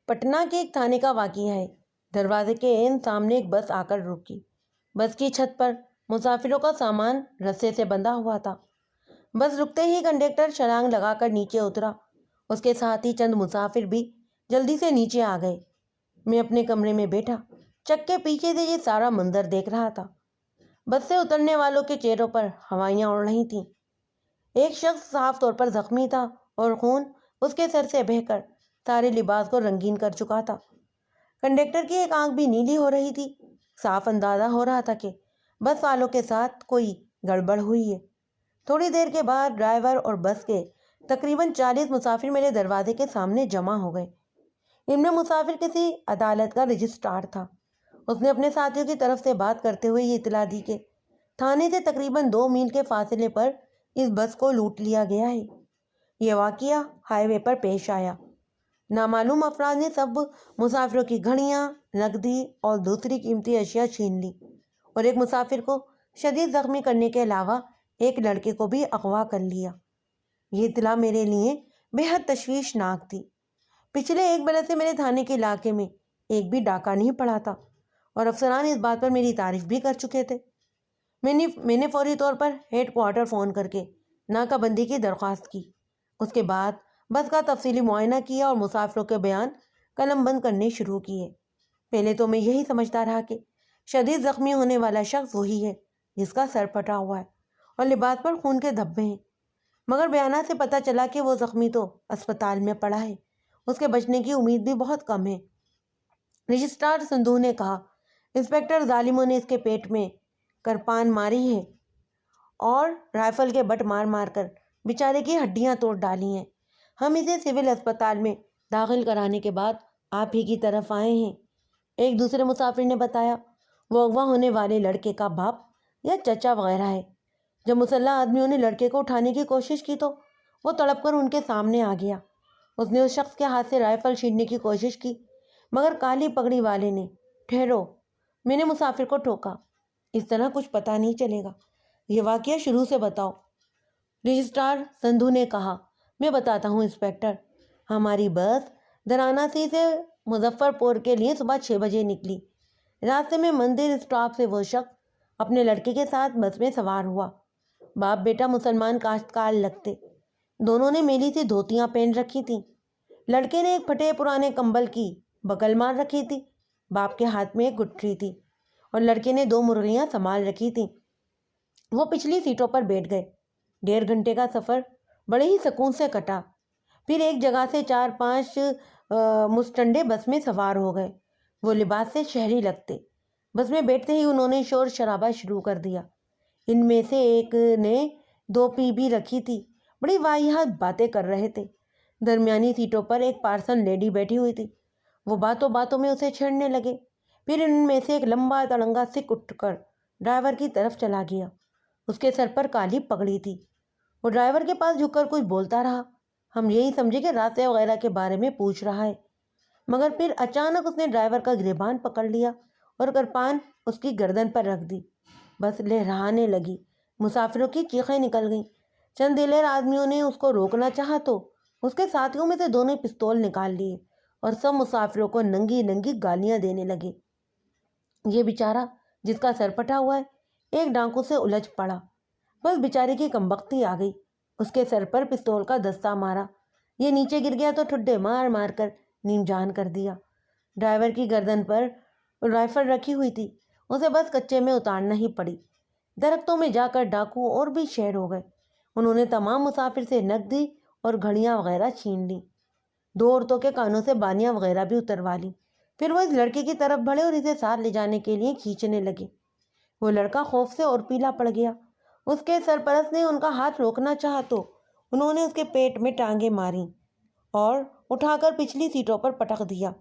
پٹنہ کے ایک تھانے کا واقعہ ہے۔ دروازے کے عین سامنے ایک بس آ کر رکی۔ بس کی چھت پر مسافروں کا سامان رسے سے بندھا ہوا تھا۔ بس رکتے ہی کنڈکٹر چھلانگ لگا کر نیچے اترا۔ اس کے ساتھ ہی چند مسافر بھی جلدی سے نیچے آ گئے۔ میں اپنے کمرے میں بیٹھا چک کے پیچھے سے یہ سارا منظر دیکھ رہا تھا۔ بس سے اترنے والوں کے چہروں پر ہوائیاں اڑ رہی تھیں۔ ایک شخص صاف طور پر زخمی تھا اور خون اس کے سر سے بہہ کر سارے لباس کو رنگین کر چکا تھا۔ کنڈکٹر کی ایک آنکھ بھی نیلی ہو رہی تھی۔ صاف اندازہ ہو رہا تھا کہ بس والوں کے ساتھ کوئی گڑبڑ ہوئی ہے۔ تھوڑی دیر کے بعد ڈرائیور اور بس کے تقریباً 40 مسافر میرے دروازے کے سامنے جمع ہو گئے۔ ان میں مسافر کسی عدالت کا رجسٹرار تھا۔ اس نے اپنے ساتھیوں کی طرف سے بات کرتے ہوئے یہ اطلاع دی کہ تھانے سے تقریباً 2 میل کے فاصلے پر اس بس کو لوٹ لیا گیا ہے۔ یہ واقعہ ہائی وے پر پیش آیا۔ نامعلوم افراد نے سب مسافروں کی گھڑیاں، نقدی اور دوسری قیمتی اشیاء چھین لی اور ایک مسافر کو شدید زخمی کرنے کے علاوہ ایک لڑکے کو بھی اغوا کر لیا۔ یہ اطلاع میرے لیے بے حد تشویشناک تھی۔ پچھلے 1 برس سے میرے تھانے کے علاقے میں ایک بھی ڈاکہ نہیں پڑا تھا اور افسران اس بات پر میری تعریف بھی کر چکے تھے۔ میں نے فوری طور پر ہیڈ کوارٹر فون کر کے ناکہ بندی کی درخواست کی۔ اس کے بعد بس کا تفصیلی معائنہ کیا اور مسافروں کے بیان قلم بند کرنے شروع کیے۔ پہلے تو میں یہی سمجھتا رہا کہ شدید زخمی ہونے والا شخص وہی ہے جس کا سر پھٹا ہوا ہے اور لباس پر خون کے دھبے ہیں، مگر بیانات سے پتہ چلا کہ وہ زخمی تو اسپتال میں پڑا ہے، اس کے بچنے کی امید بھی بہت کم ہے۔ رجسٹرار سندھو نے کہا، انسپکٹر، ظالموں نے اس کے پیٹ میں کرپان ماری ہے اور رائفل کے بٹ مار مار کر بیچارے کی ہڈیاں توڑ ڈالی ہیں۔ ہم اسے سول اسپتال میں داخل کرانے کے بعد آپ ہی کی طرف آئے ہیں۔ ایک دوسرے مسافر نے بتایا، وہ اغوا ہونے والے لڑکے کا باپ یا چچا وغیرہ ہے۔ جب مسلح آدمیوں نے لڑکے کو اٹھانے کی کوشش کی تو وہ تڑپ کر ان کے سامنے آ گیا۔ اس نے اس شخص کے ہاتھ سے رائفل چھیننے کی کوشش کی، مگر کالی پگڑی والے نے ٹھہرو، میں نے مسافر کو ٹوکا، اس طرح کچھ پتہ نہیں چلے گا، یہ واقعہ شروع سے بتاؤ۔ رجسٹرار سندھو نے کہا، میں بتاتا ہوں انسپکٹر، ہماری بس دھراناسی سے مظفر پور کے لیے صبح 6 بجے نکلی۔ راستے میں مندر اسٹاپ سے وہ شخص اپنے لڑکے کے ساتھ بس میں سوار ہوا۔ باپ بیٹا مسلمان کاشتکار لگتے، دونوں نے میلی سی دھوتیاں پہن رکھی تھیں۔ لڑکے نے ایک پھٹے پرانے کمبل کی بغل مار رکھی تھی، باپ کے ہاتھ میں ایک گٹھری تھی اور لڑکے نے 2 مرغیاں سنبھال رکھی تھیں۔ وہ پچھلی سیٹوں پر بیٹھ گئے۔ 1.5 گھنٹے کا سفر بڑے ہی سکون سے کٹا۔ پھر ایک جگہ سے 4-5 مستنڈے بس میں سوار ہو گئے۔ وہ لباس سے شہری لگتے۔ بس میں بیٹھتے ہی انہوں نے شور شرابہ شروع کر دیا۔ ان میں سے ایک نے 2 پی بھی رکھی تھی، بڑی واہیات باتیں کر رہے تھے۔ درمیانی سیٹوں پر ایک پارسن لیڈی بیٹھی ہوئی تھی، وہ باتوں باتوں میں اسے چھیڑنے لگے۔ پھر ان میں سے ایک لمبا تڑنگا سکھ اٹھ کر ڈرائیور کی طرف چلا گیا۔ اس کے سر پر کالی پگڑی تھی۔ وہ ڈرائیور کے پاس جھک کر کچھ بولتا رہا۔ ہم یہی سمجھے کہ راستے وغیرہ کے بارے میں پوچھ رہا ہے، مگر پھر اچانک اس نے ڈرائیور کا گریبان پکڑ لیا اور کرپان اس کی گردن پر رکھ دی۔ بس لہرانے لگی، مسافروں کی چیخیں نکل گئیں۔ چند دلیر آدمیوں نے اس کو روکنا چاہا تو اس کے ساتھیوں میں سے 2 نے پستول نکال لیے اور سب مسافروں کو ننگی ننگی گالیاں دینے لگے۔ یہ بیچارہ جس کا سر پھٹا ہوا ہے ایک ڈاکو سے الجھ پڑا۔ بس بیچارے کی کمبختی آ گئی، اس کے سر پر پستول کا دستہ مارا، یہ نیچے گر گیا تو ٹھڈے مار مار کر نیم جان کر دیا۔ ڈرائیور کی گردن پر رائفل رکھی ہوئی تھی، اسے بس کچے میں اتارنا ہی پڑی۔ درختوں میں جا کر ڈاکو اور بھی شیر ہو گئے۔ انہوں نے تمام مسافر سے نقدی اور گھڑیاں وغیرہ چھین لیں۔ 2 عورتوں کے کانوں سے بانیاں وغیرہ بھی اتروا لیں۔ پھر وہ اس لڑکے کی طرف بڑھے اور اسے ساتھ لے جانے کے لیے کھینچنے لگے۔ وہ لڑکا خوف سے اور پیلا پڑ گیا۔ اس کے سرپرست نے ان کا ہاتھ روکنا چاہا تو انہوں نے اس کے پیٹ میں ٹانگیں ماریں اور اٹھا کر پچھلی سیٹوں پر پٹک دیا۔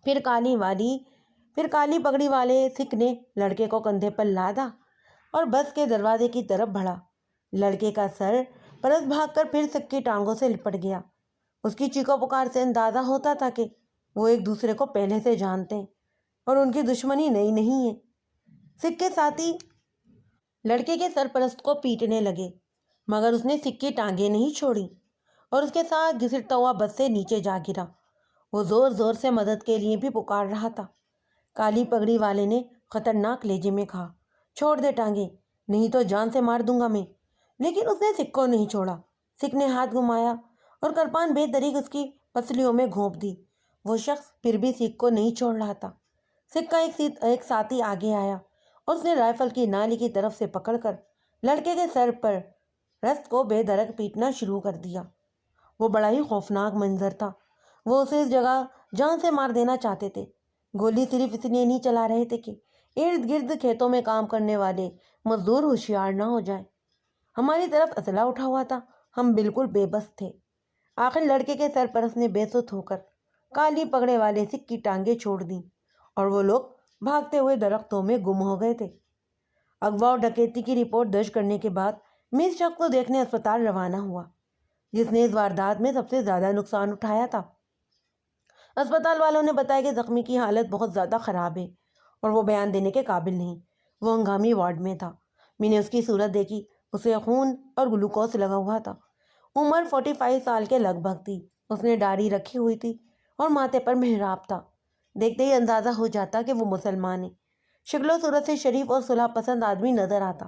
پھر کالی پگڑی والے سکھ نے لڑکے کو کندھے پر لادا اور بس کے دروازے کی طرف بڑھا۔ لڑکے کا سر پرست بھاگ کر پھر سکھ کی ٹانگوں سے لپٹ گیا۔ اس کی چیخو پکار سے اندازہ ہوتا تھا کہ وہ ایک دوسرے کو پہلے سے جانتے ہیں اور ان کی دشمنی نئی نہیں ہے۔ سکھ کے ساتھی لڑکے کے سرپرست کو پیٹنے لگے، مگر اس نے سکھ کی ٹانگیں نہیں چھوڑی اور اس کے ساتھ گھسٹتا ہوا بس سے نیچے جا گرا وہ زور زور سے مدد کے لیے بھی پکار رہا تھا۔ کالی پگڑی والے نے خطرناک لہجے میں کہا، چھوڑ دے ٹانگیں، نہیں تو جان سے مار دوں گا میں۔ لیکن اس نے سکھ کو نہیں چھوڑا۔ سکھ نے ہاتھ گھمایا اور کرپان بے دریغ اس کی پسلیوں میں گھونپ دی۔ وہ شخص پھر بھی سکھ کو نہیں چھوڑ رہا تھا۔ سکھ کا ایک ساتھی آگے آیا اور اس نے رائفل کی نالی کی طرف سے پکڑ کر لڑکے کے سر پر رست کو بے دریغ پیٹنا شروع کر دیا۔ وہ بڑا ہی خوفناک منظر تھا۔ وہ اسے اس جگہ جان سے مار دینا چاہتے تھے۔ گولی صرف اس لیے نہیں چلا رہے تھے کہ ارد گرد کھیتوں میں کام کرنے والے مزدور ہوشیار نہ ہو جائیں۔ ہماری طرف اسلحہ اٹھا ہوا تھا، ہم بالکل بے بس تھے۔ آخر لڑکے کے سرپرست نے بے سوت ہو کر کالی پگڑے والے سکھ کی ٹانگیں چھوڑ دیں اور وہ لوگ بھاگتے ہوئے درختوں میں گم ہو گئے تھے۔ اغوا اور ڈکیتی کی رپورٹ درج کرنے کے بعد میں اس شخص کو دیکھنے اسپتال روانہ ہوا جس نے اس واردات میں سب سے زیادہ نقصان اٹھایا تھا۔ اسپتال والوں نے بتایا کہ زخمی کی حالت بہت زیادہ خراب ہے اور وہ بیان دینے کے قابل نہیں۔ وہ ہنگامی وارڈ میں تھا۔ میں نے اس کی صورت دیکھی، اسے خون اور گلوکوز لگا ہوا تھا۔ عمر 45 سال کے لگ بھگ تھی۔ اس نے داڑھی رکھی ہوئی تھی اور ماتھے پر محراب تھا۔ دیکھتے ہی اندازہ ہو جاتا کہ وہ مسلمان ہے۔ شکل و صورت سے شریف اور صلح پسند آدمی نظر آتا۔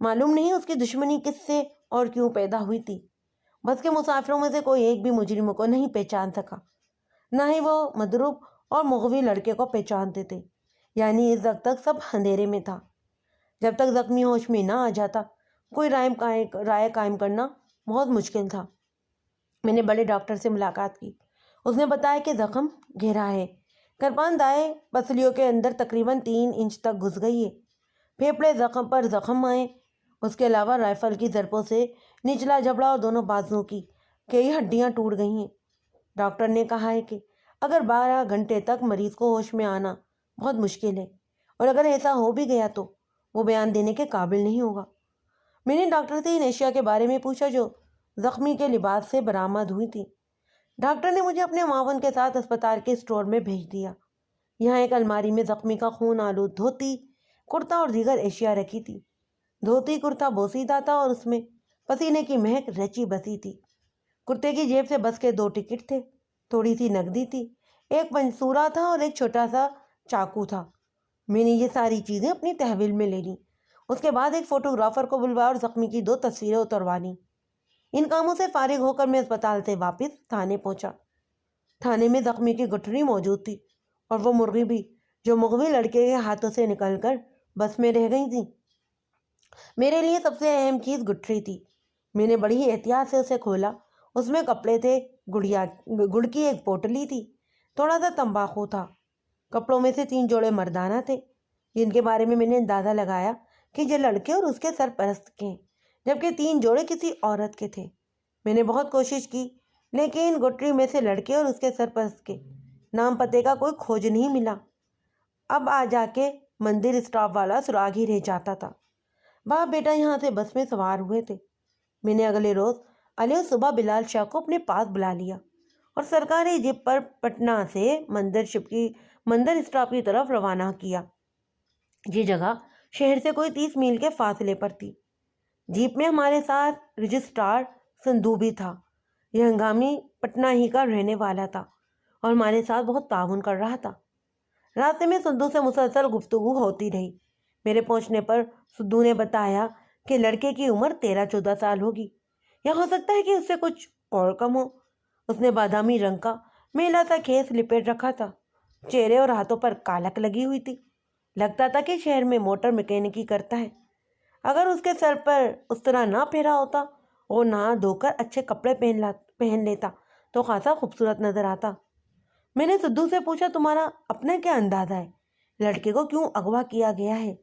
معلوم نہیں اس کی دشمنی کس سے اور کیوں پیدا ہوئی تھی۔ بس کے مسافروں میں سے کوئی ایک بھی مجرموں کو نہیں پہچان سکا، نہ ہی وہ مضروب اور مغوی لڑکے کو پہچانتے تھے۔ یعنی اس وقت تک سب اندھیرے میں تھا۔ جب تک زخمی ہوش میں نہ آ جاتا کوئی رائے قائم کرنا بہت مشکل تھا۔ میں نے بڑے ڈاکٹر سے ملاقات کی۔ اس نے بتایا کہ زخم گہرا ہے۔ کرپان دائیں پسلیوں کے اندر تقریباً 3 انچ تک گھس گئی ہے۔ پھیپھڑے زخم پر زخم آئے۔ اس کے علاوہ رائفل کی ضربوں سے نچلا جبڑا اور دونوں بازوؤں کی کئی ہڈیاں ٹوٹ گئی ہیں۔ ڈاکٹر نے کہا ہے کہ اگر 12 گھنٹے تک مریض کو ہوش میں آنا بہت مشکل ہے اور اگر ایسا ہو بھی گیا تو وہ بیان دینے کے قابل نہیں ہوگا۔ میں نے ڈاکٹر سے ان اشیاء کے بارے میں پوچھا جو زخمی کے لباس سے برآمد ہوئی تھی۔ ڈاکٹر نے مجھے اپنے معاون کے ساتھ اسپتال کے اسٹور میں بھیج دیا۔ یہاں ایک الماری میں زخمی کا خون آلود دھوتی، کرتا اور دیگر اشیاء رکھی تھی۔ دھوتی کرتا بوسیدہ تھا اور اس میں پسینے کی مہک رچی بسی تھی۔ کرتے کی جیب سے بس کے 2 ٹکٹ تھے، تھوڑی سی نقدی تھی، ایک پنسورا تھا اور ایک چھوٹا سا چاقو تھا۔ میں نے یہ ساری چیزیں اپنی تحویل میں لے لیں۔ اس کے بعد ایک فوٹوگرافر کو بلوایا اور زخمی کی 2 تصویریں اتروا لیں۔ ان کاموں سے فارغ ہو کر میں اسپتال سے واپس تھانے پہنچا۔ تھانے میں زخمی کی گٹھڑی موجود تھی اور وہ مرغی بھی جو مغوی لڑکے کے ہاتھوں سے نکل کر بس میں رہ گئی تھی۔ میرے لیے سب سے اہم چیز گٹھڑی تھی۔ میں نے بڑی احتیاط سے اسے کھولا۔ اس میں کپڑے تھے، گڑ کی ایک پوٹلی تھی، تھوڑا سا تمباکو تھا۔ کپڑوں میں سے 3 جوڑے مردانہ تھے جن کے بارے میں نے اندازہ لگایا کہ یہ لڑکے اور اس کے سرپرست کے ہیں، جبکہ 3 جوڑے کسی عورت کے تھے۔ میں نے بہت کوشش کی لیکن گٹھڑی میں سے لڑکے اور اس کے سرپرست کے نام پتے کا کوئی کھوج نہیں ملا۔ اب آ جا کے مندر اسٹاف والا سراغ ہی رہ جاتا تھا۔ باپ بیٹا یہاں سے بس میں سوار ہوئے تھے۔ میں نے اگلے روز علیہ صبح بلال شاہ کو اپنے پاس بلا لیا اور سرکاری جیپ پر پٹنہ سے مندر اسٹاپ کی طرف روانہ کیا۔ یہ جگہ شہر سے کوئی 30 میل کے فاصلے پر تھی۔ جیپ میں ہمارے ساتھ رجسٹرار سندھو بھی تھا۔ یہ ہنگامی پٹنہ ہی کا رہنے والا تھا اور ہمارے ساتھ بہت تعاون کر رہا تھا۔ راستے میں سندھو سے مسلسل گفتگو ہوتی رہی۔ میرے پہنچنے پر سندھو نے بتایا کہ لڑکے کی عمر 13-14 سال ہوگی، یا ہو سکتا ہے کہ اس سے کچھ اور کم ہو۔ اس نے بادامی رنگ کا میلا سا کھیس لپیٹ رکھا تھا، چہرے اور ہاتھوں پر کالک لگی ہوئی تھی۔ لگتا تھا کہ شہر میں موٹر میکینکی کرتا ہے۔ اگر اس کے سر پر اس طرح نہ پھیرا ہوتا اور نہا دھو کر اچھے کپڑے پہن لیتا تو خاصا خوبصورت نظر آتا۔ میں نے سدھو سے پوچھا، تمہارا اپنا کیا اندازہ ہے لڑکے کو کیوں اغوا کیا گیا ہے؟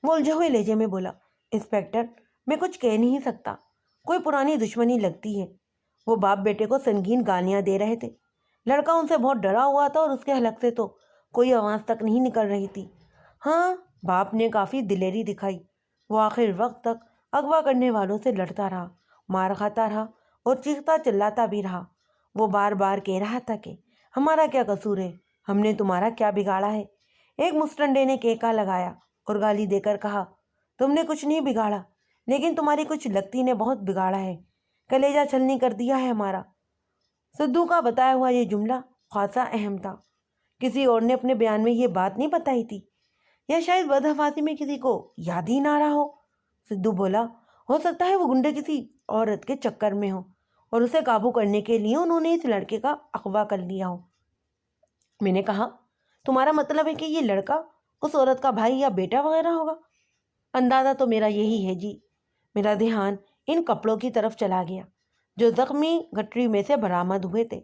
وہ الجھے ہوئے لہجے میں بولا، انسپیکٹر میں کچھ کہہ نہیں سکتا، کوئی پرانی دشمنی لگتی ہے۔ وہ باپ بیٹے کو سنگین گالیاں دے رہے تھے۔ لڑکا ان سے بہت ڈرا ہوا تھا اور اس کے حلق سے تو کوئی آواز تک نہیں نکل رہی تھی۔ ہاں، باپ نے کافی دلیری دکھائی۔ وہ آخر وقت تک اغوا کرنے والوں سے لڑتا رہا، مار کھاتا رہا اور چیختا چلاتا بھی رہا۔ وہ بار بار کہہ رہا تھا کہ ہمارا کیا قصور ہے، ہم نے تمہارا کیا بگاڑا ہے۔ ایک مسٹنڈے نے کیکا لگایا اور گالی دے کر کہا، تم نے کچھ نہیں بگاڑا، لیکن تمہاری کچھ لگتی نے بہت بگاڑا ہے، کلیجہ چھلنی کر دیا ہے ہمارا۔ سدھو کا بتایا ہوا یہ جملہ خاصا اہم تھا۔ کسی اور نے اپنے بیان میں یہ بات نہیں بتائی تھی، یا شاید بدحواسی میں کسی کو یاد ہی نہ رہا ہو۔ سدھو بولا، ہو سکتا ہے وہ گنڈے کسی عورت کے چکر میں ہو اور اسے قابو کرنے کے لیے انہوں نے اس لڑکے کا اغوا کر لیا ہو۔ میں نے کہا، تمہارا مطلب ہے کہ یہ لڑکا اس عورت کا بھائی یا بیٹا وغیرہ ہوگا؟ اندازہ تو میرا یہی ہے جی۔ میرا دھیان ان کپڑوں کی طرف چلا گیا جو زخمی گٹری میں سے برآمد ہوئے تھے۔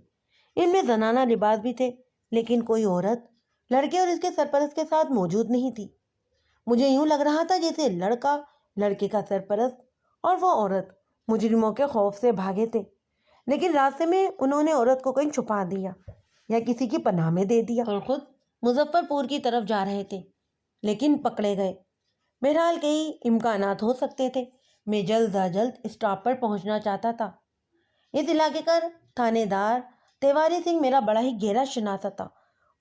ان میں زنانہ لباس بھی تھے، لیکن کوئی عورت لڑکے اور اس کے سرپرست کے ساتھ موجود نہیں تھی۔ مجھے یوں لگ رہا تھا جیسے لڑکا، لڑکے کا سرپرست اور وہ عورت مجرموں کے خوف سے بھاگے تھے، لیکن راستے میں انہوں نے عورت کو کہیں چھپا دیا یا کسی کی پناہ میں دے دیا اور خود مظفر پور کی طرف جا رہے تھے، لیکن پکڑے گئے۔ بہرحال کئی امکانات ہو سکتے تھے۔ میں جلد از جلد اسٹاپ پر پہنچنا چاہتا تھا۔ اس علاقے کا تھانے دار تیواری سنگھ میرا بڑا ہی گہرا شناسا تھا۔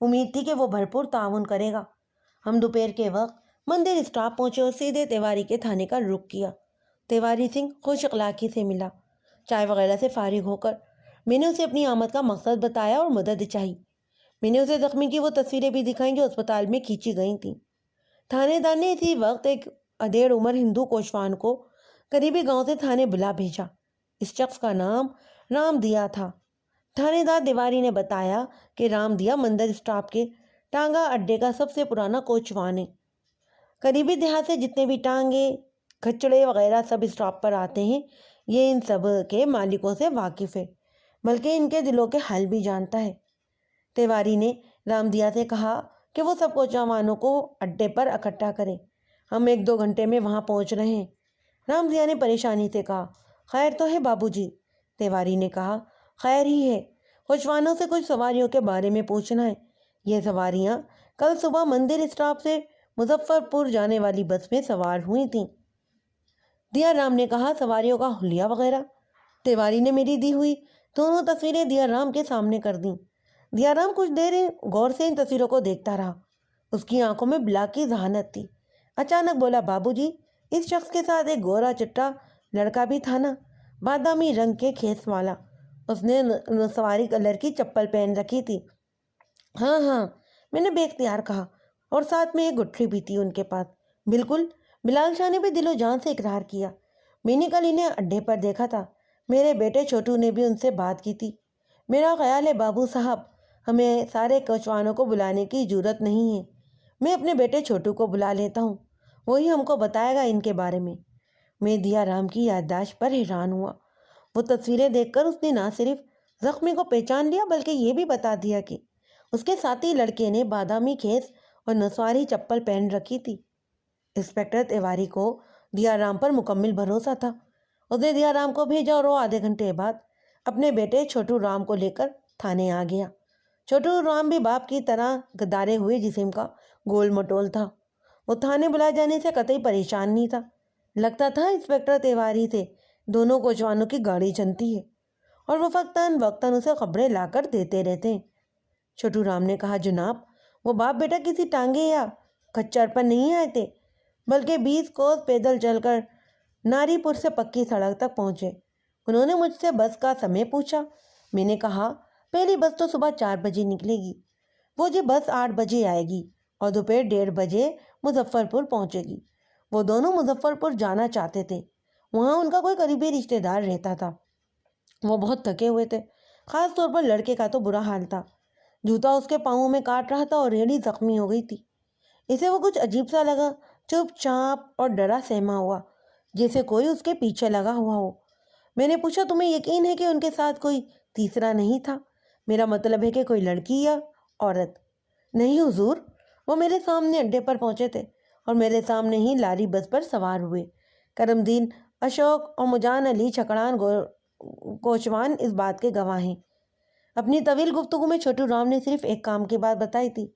امید تھی کہ وہ بھرپور تعاون کرے گا۔ ہم دوپہر کے وقت مندر اسٹاپ پہنچے اور سیدھے تیواری کے تھانے کا رخ کیا۔ تیواری سنگھ خوش اخلاقی سے ملا۔ چائے وغیرہ سے فارغ ہو کر میں نے اسے اپنی آمد کا مقصد بتایا اور مدد چاہی۔ میں نے اسے زخمی کی وہ تصویریں بھی دکھائیں جو اسپتال میں کھینچی گئی تھیں۔ تھانے دار نے اسی وقت ایک ادھیڑ عمر ہندو کوشوان کو قریبی گاؤں سے تھانے بلا بھیجا۔ اس شخص کا نام رام دیا تھا۔ تھانے دار تیواری نے بتایا کہ رام دیا مندر اسٹاپ کے ٹانگا اڈے کا سب سے پرانا کوچوان ہے۔ قریبی دیہات سے جتنے بھی ٹانگے، کھچڑے وغیرہ سب اسٹاپ پر آتے ہیں، یہ ان سب کے مالکوں سے واقف ہے، بلکہ ان کے دلوں کے حال بھی جانتا ہے۔ تیواری نے رام دیا سے کہا کہ وہ سب کوچوانوں کو اڈے پر اکٹھا کرے، ہم 1-2 گھنٹے میں وہاں پہنچ رہے ہیں۔ رام دیا نے پریشانی سے کہا، خیر تو ہے بابو جی؟ تیواری نے کہا، خیر ہی ہے، کوچوانوں سے کچھ سواریوں کے بارے میں پوچھنا ہے۔ یہ سواریاں کل صبح مندر اسٹاپ سے مظفر پور جانے والی بس میں سوار ہوئی تھیں۔ دیا رام نے کہا، سواریوں کا حلیہ وغیرہ؟ تیواری نے میری دی ہوئی دونوں تصویریں دیا رام کے سامنے کر دیں۔ دیا رام کچھ دیر غور سے ان تصویروں کو دیکھتا رہا۔ اس کی آنکھوں میں بلا کی ذہانت تھی۔ اچانک بولا، بابو جی، اس شخص کے ساتھ ایک گورا چٹا لڑکا بھی تھا نا، بادامی رنگ کے کھیس والا؟ اس نے نسواری کلر کی چپل پہن رکھی تھی۔ ہاں ہاں، میں نے بے اختیار کہا، اور ساتھ میں ایک گٹھری بھی تھی ان کے پاس۔ بالکل، بلال شاہ نے بھی دل و جان سے اقرار کیا، میں نے کل انہیں اڈے پر دیکھا تھا۔ میرے بیٹے چھوٹو نے بھی ان سے بات کی تھی۔ میرا خیال ہے بابو صاحب، ہمیں سارے کوچوانوں کو بلانے کی ضرورت نہیں ہے، میں اپنے بیٹے چھوٹو کو بلا لیتا ہوں، وہی ہم کو بتائے گا ان کے بارے میں۔ میں دیا رام کی یادداشت پر حیران ہوا۔ وہ تصویریں دیکھ کر اس نے نہ صرف زخمی کو پہچان لیا بلکہ یہ بھی بتا دیا کہ اس کے ساتھی لڑکے نے بادامی کھیس اور نسواری چپل پہن رکھی تھی۔ انسپکٹر تیواری کو دیا رام پر مکمل بھروسہ تھا۔ اس نے دیا رام کو بھیجا اور وہ آدھے گھنٹے بعد اپنے بیٹے چھوٹو رام کو لے کر تھانے آ گیا۔ چھوٹو رام بھی باپ کی طرح گدارے ہوئے جسم کا گول مٹول تھا۔ وہ تھانے بلائے جانے سے قطعی پریشان نہیں تھا۔ لگتا تھا انسپکٹر تیواری سے دونوں کوچوانوں کی گاڑی چلتی ہے اور وہ وقتاً اسے خبریں لا کر دیتے رہتے ہیں۔ چھوٹو رام نے کہا، جناب، وہ باپ بیٹا کسی ٹانگے یا کچر پر نہیں آئے تھے، بلکہ 20 کوس پیدل چل کر ناری پور سے پکی سڑک تک پہنچے۔ انہوں نے مجھ سے بس کا سمے پوچھا۔ میں نے کہا، پہلی بس تو صبح 4 بجے نکلے گی، وہ جی بس 8 بجے آئے گی اور دوپہر 1:30 بجے مظفر پور پہنچے گی۔ وہ دونوں مظفر پور جانا چاہتے تھے، وہاں ان کا کوئی قریبی رشتہ دار رہتا تھا۔ وہ بہت تھکے ہوئے تھے، خاص طور پر لڑکے کا تو برا حال تھا، جوتا اس کے پاؤں میں کاٹ رہا تھا اور ریڑھی زخمی ہو گئی تھی۔ اسے وہ کچھ عجیب سا لگا، چپ چاپ اور ڈرا سہما ہوا، جیسے کوئی اس کے پیچھے لگا ہوا ہو۔ میں نے پوچھا، تمہیں یقین ہے کہ ان کے ساتھ کوئی تیسرا نہیں تھا؟ میرا مطلب ہے کہ کوئی لڑکی یا عورت؟ نہیں حضور، وہ میرے سامنے اڈے پر پہنچے تھے اور میرے سامنے ہی لاری بس پر سوار ہوئے۔ کرم دین، اشوک اور مجان علی چھکڑان کوچوان اس بات کے گواہ ہیں۔ اپنی طویل گفتگو میں چھوٹو رام نے صرف ایک کام کی بات بتائی تھی،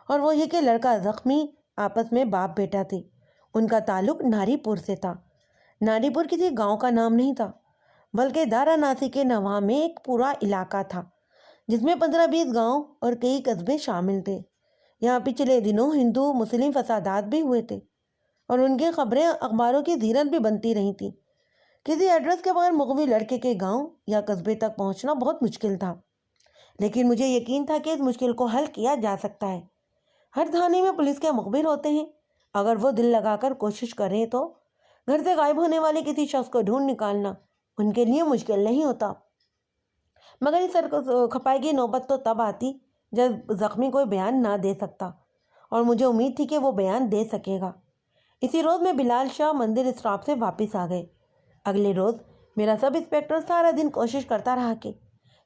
اور وہ یہ کہ لڑکا زخمی آپس میں باپ بیٹا تھے۔ ان کا تعلق ناری پور سے تھا۔ ناری پور کسی گاؤں کا نام نہیں تھا، بلکہ دارا ناسی کے نواح میں ایک پورا علاقہ تھا جس میں 15-20 گاؤں اور کئی قصبے شامل تھے۔ یہاں پچھلے دنوں ہندو مسلم فسادات بھی ہوئے تھے اور ان کی خبریں اخباروں کی زیرت بھی بنتی رہی تھیں۔ کسی ایڈریس کے بغیر مغوی لڑکے کے گاؤں یا قصبے تک پہنچنا بہت مشکل تھا، لیکن مجھے یقین تھا کہ اس مشکل کو حل کیا جا سکتا ہے۔ ہر تھانے میں پولیس کے مخبر ہوتے ہیں، اگر وہ دل لگا کر کوشش کریں تو گھر سے غائب ہونے والے کسی شخص کو ڈھونڈ نکالنا ان کے لیے مشکل نہیں ہوتا۔ مگر اس سر کھپائی کی نوبت تو تب آتی جب زخمی کوئی بیان نہ دے سکتا، اور مجھے امید تھی کہ وہ بیان دے سکے گا۔ اسی روز میں بلال شاہ مندر اسٹاپ سے واپس آ گئے۔ اگلے روز میرا سب انسپکٹر سارا دن کوشش کرتا رہا کہ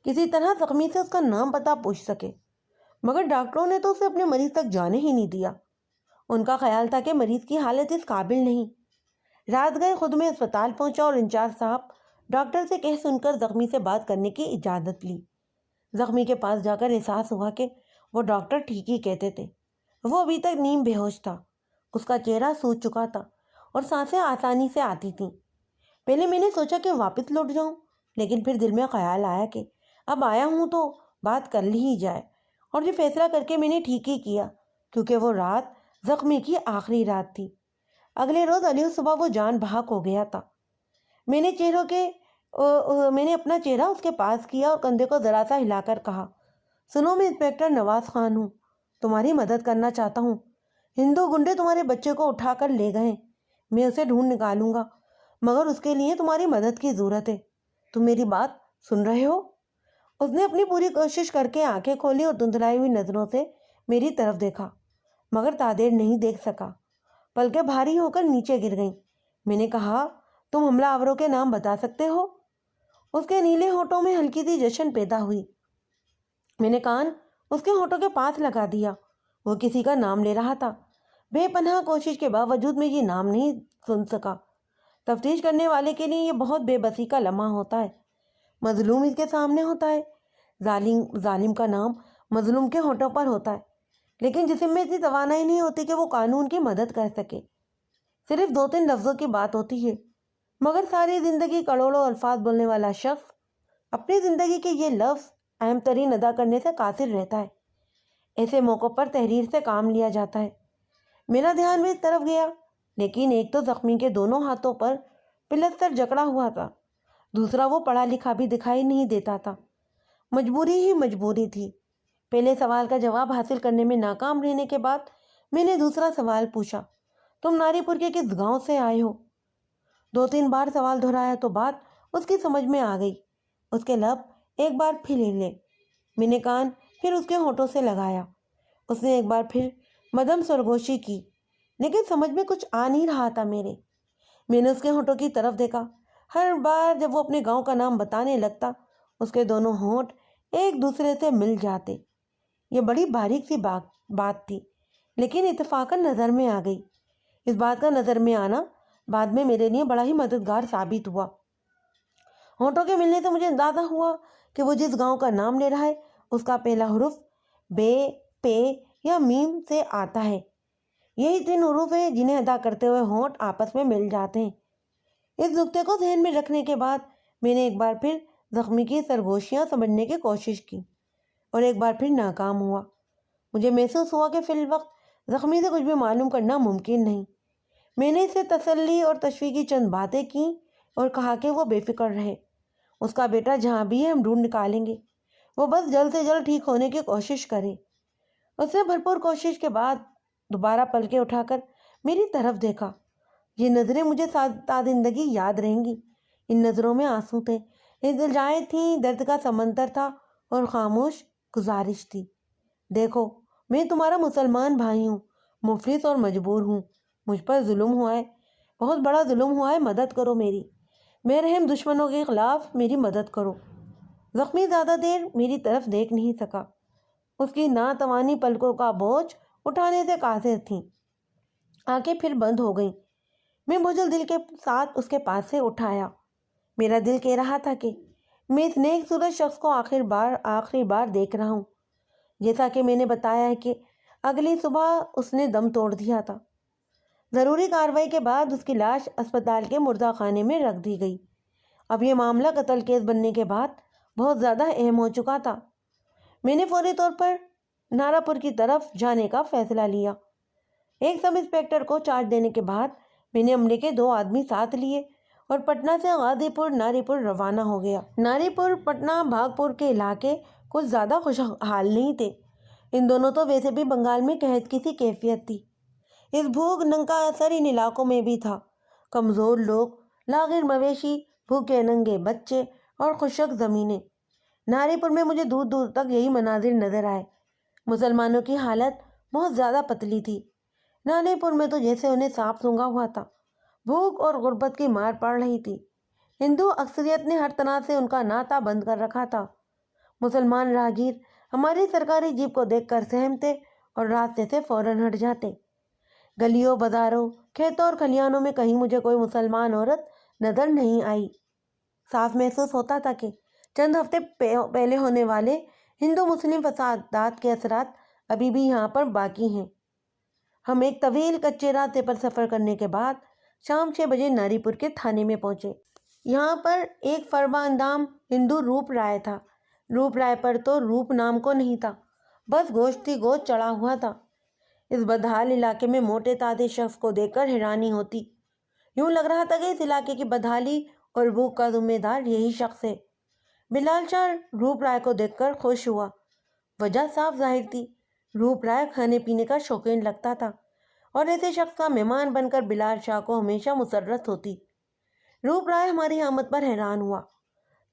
کسی طرح زخمی سے اس کا نام پتہ پوچھ سکے، مگر ڈاکٹروں نے تو اسے اپنے مریض تک جانے ہی نہیں دیا۔ ان کا خیال تھا کہ مریض کی حالت اس قابل نہیں۔ رات گئے خود میں اسپتال پہنچا اور انچارج صاحب ڈاکٹر سے کہہ سن کر زخمی سے بات کرنے کی اجازت لی۔ زخمی کے پاس جا کر احساس ہوا کہ وہ ڈاکٹر ٹھیک ہی کہتے تھے۔ وہ ابھی تک نیم بے ہوش تھا، اس کا چہرہ سوج چکا تھا اور سانسیں آسانی سے آتی تھیں۔ پہلے میں نے سوچا کہ واپس لوٹ جاؤں، لیکن پھر دل میں خیال آیا کہ اب آیا ہوں تو بات کر لی ہی جائے، اور یہ فیصلہ کر کے میں نے ٹھیک ہی کیا، کیونکہ وہ رات زخمی کی آخری رات تھی۔ اگلے روز علیہ صبح وہ جان بحق ہو گیا تھا۔ میں نے اپنا چہرہ اس کے پاس کیا اور کندھے کو ذرا سا ہلا کر کہا، سنو، میں انسپکٹر نواز خان ہوں، تمہاری مدد کرنا چاہتا ہوں۔ ہندو گنڈے تمہارے بچے کو اٹھا کر لے گئے، میں اسے ڈھونڈ نکالوں گا، مگر اس کے لیے تمہاری مدد کی ضرورت ہے۔ تم میری بات سن رہے ہو؟ اس نے اپنی پوری کوشش کر کے آنکھیں کھولی اور دھندلائی ہوئی نظروں سے میری طرف دیکھا، مگر تادیر نہیں دیکھ سکا۔ پلکیں بھاری ہو کر نیچے گر گئیں۔ میں نے کہا، تم حملہ آوروں کے نام بتا سکتے ہو؟ اس کے نیلے ہونٹوں میں ہلکی سی جشن پیدا ہوئی۔ میں نے کان اس کے ہونٹوں کے پاس لگا دیا۔ وہ کسی کا نام لے رہا تھا۔ بے پناہ کوشش کے باوجود میں یہ نام نہیں سن سکا۔ تفتیش کرنے والے کے لیے یہ بہت بے بسی کا لمحہ ہوتا ہے۔ مظلوم اس کے سامنے ہوتا ہے، ظالم کا نام مظلوم کے ہونٹوں پر ہوتا ہے، لیکن جسم میں اتنی توانائی نہیں ہوتی کہ وہ قانون کی مدد کر سکے۔ صرف 2-3 لفظوں کی بات ہوتی ہے، مگر ساری زندگی کروڑوں الفاظ بولنے والا شخص اپنی زندگی کے یہ لفظ اہم ترین ادا کرنے سے قاصر رہتا ہے۔ ایسے موقعوں پر تحریر سے کام لیا جاتا ہے۔ میرا دھیان بھی اس طرف گیا، لیکن ایک تو زخمی کے دونوں ہاتھوں پر پلستر جکڑا ہوا تھا، دوسرا وہ پڑھا لکھا بھی دکھائی نہیں دیتا تھا۔ مجبوری ہی مجبوری تھی۔ پہلے سوال کا جواب حاصل کرنے میں ناکام رہنے کے بعد میں نے دوسرا سوال پوچھا، تم ناری پور کے کس گاؤں سے آئے ہو؟ 2-3 بار سوال دہرایا تو بات اس کی سمجھ میں آ گئی۔ اس کے لب ایک بار پھر ہلے۔ میں نے کان پھر اس کے ہونٹوں سے لگایا۔ اس نے ایک بار پھر مدم سرگوشی کی، لیکن سمجھ میں کچھ آ نہیں رہا تھا میرے۔ میں نے اس کے ہونٹوں کی طرف دیکھا۔ ہر بار جب وہ اپنے گاؤں کا نام بتانے لگتا، اس کے دونوں ہونٹ ایک دوسرے سے مل جاتے۔ یہ بڑی باریک سی بات تھی، لیکن اتفاقاً نظر میں آ گئی۔ اس بات کا نظر میں آنا بعد میں میرے لیے بڑا ہی مددگار ثابت ہوا۔ ہونٹوں کے ملنے سے مجھے اندازہ ہوا کہ وہ جس گاؤں کا نام لے رہا ہے اس کا پہلا حرف بے، پے یا میم سے آتا ہے۔ یہی 3 حروف ہیں جنہیں ادا کرتے ہوئے ہونٹ آپس میں مل جاتے ہیں۔ اس نقطے کو ذہن میں رکھنے کے بعد میں نے ایک بار پھر زخمی کی سرگوشیاں سمجھنے کی کوشش کی، اور ایک بار پھر ناکام ہوا۔ مجھے محسوس ہوا کہ فی الوقت زخمی سے کچھ بھی معلوم کرنا ممکن نہیں۔ میں نے اس سے تسلی اور تشفی کی چند باتیں کیں اور کہا کہ وہ بے فکر رہے، اس کا بیٹا جہاں بھی ہے ہم ڈھونڈ نکالیں گے، وہ بس جلد سے جلد ٹھیک ہونے کی کوشش کرے۔ اس نے بھرپور کوشش کے بعد دوبارہ پلکیں اٹھا کر میری طرف دیکھا۔ یہ نظریں مجھے تا زندگی یاد رہیں گی۔ ان نظروں میں آنسو تھے، التجائیں تھیں، درد کا سمندر تھا اور خاموش گزارش تھی، دیکھو میں تمہارا مسلمان بھائی ہوں، مفلس اور مجبور ہوں، مجھ پر ظلم ہوا ہے، بہت بڑا ظلم ہوا ہے، مدد کرو میری، بے رحم دشمنوں کے خلاف میری مدد کرو۔ زخمی زیادہ دیر میری طرف دیکھ نہیں سکا، اس کی ناتوانی پلکوں کا بوجھ اٹھانے سے قاصر تھیں۔ آنکھیں پھر بند ہو گئیں۔ میں بوجھل دل کے ساتھ اس کے پاس سے اٹھایا۔ میرا دل کہہ رہا تھا کہ میں اس نیک صورت شخص کو آخری بار دیکھ رہا ہوں۔ جیسا کہ میں نے بتایا ہے کہ اگلی صبح اس نے دم توڑ دیا تھا۔ ضروری کارروائی کے بعد اس کی لاش اسپتال کے مردہ خانے میں رکھ دی گئی۔ اب یہ معاملہ قتل کیس بننے کے بعد بہت زیادہ اہم ہو چکا تھا۔ میں نے فوری طور پر نارا پور کی طرف جانے کا فیصلہ لیا۔ ایک سب انسپکٹر کو چارج دینے کے بعد میں نے عملے کے 2 آدمی ساتھ لیے اور پٹنہ سے غازی پور ناری پور روانہ ہو گیا۔ ناری پور پٹنہ بھاگپور کے علاقے کچھ زیادہ خوشحال نہیں تھے۔ ان دونوں تو ویسے بھی بنگال میں قحط کی سی کیفیت تھی۔ اس بھوک ننگ کا اثر ان علاقوں میں بھی تھا۔ کمزور لوگ، لاغر مویشی، بھوکے ننگے بچے اور خشک زمینیں۔ ناری پور میں مجھے دور دور تک یہی مناظر نظر آئے۔ مسلمانوں کی حالت بہت زیادہ پتلی تھی۔ ناری پور میں تو جیسے انہیں سانپ سونگھا ہوا تھا۔ بھوک اور غربت کی مار پڑ رہی تھی۔ ہندو اکثریت نے ہر طرح سے ان کا ناطہ بند کر رکھا تھا۔ مسلمان راہگیر ہماری سرکاری جیپ کو دیکھ کر سہمتے اور راستے سے فوراً ہٹ جاتے۔ گلیوں، بازاروں، کھیتوں اور کھلیانوں میں کہیں مجھے کوئی مسلمان عورت نظر نہیں آئی۔ صاف محسوس ہوتا تھا کہ چند ہفتے پہلے ہونے والے ہندو مسلم فسادات کے اثرات ابھی بھی یہاں پر باقی ہیں۔ ہم ایک طویل کچے راستے پر سفر کرنے کے بعد شام 6 بجے ناری پور کے تھانے میں پہنچے۔ یہاں پر ایک فرما اندام ہندو روپ رائے تھا۔ روپ رائے پر تو روپ نام کو نہیں تھا، بس گوشت ہی گوشت چڑھا ہوا تھا۔ اس بدحال علاقے میں موٹے تازے شخص کو دیکھ کر حیرانی ہوتی۔ یوں لگ رہا تھا کہ اس علاقے کی بدحالی اور بھوک کا ذمہ دار یہی شخص ہے۔ بلال شاہ روپ رائے کو دیکھ کر خوش ہوا۔ وجہ صاف ظاہر تھی، روپ رائے کھانے پینے کا شوقین لگتا تھا اور ایسے شخص کا مہمان بن کر بلال شاہ کو ہمیشہ مسرت ہوتی۔ روپ رائے ہماری آمد پر حیران ہوا،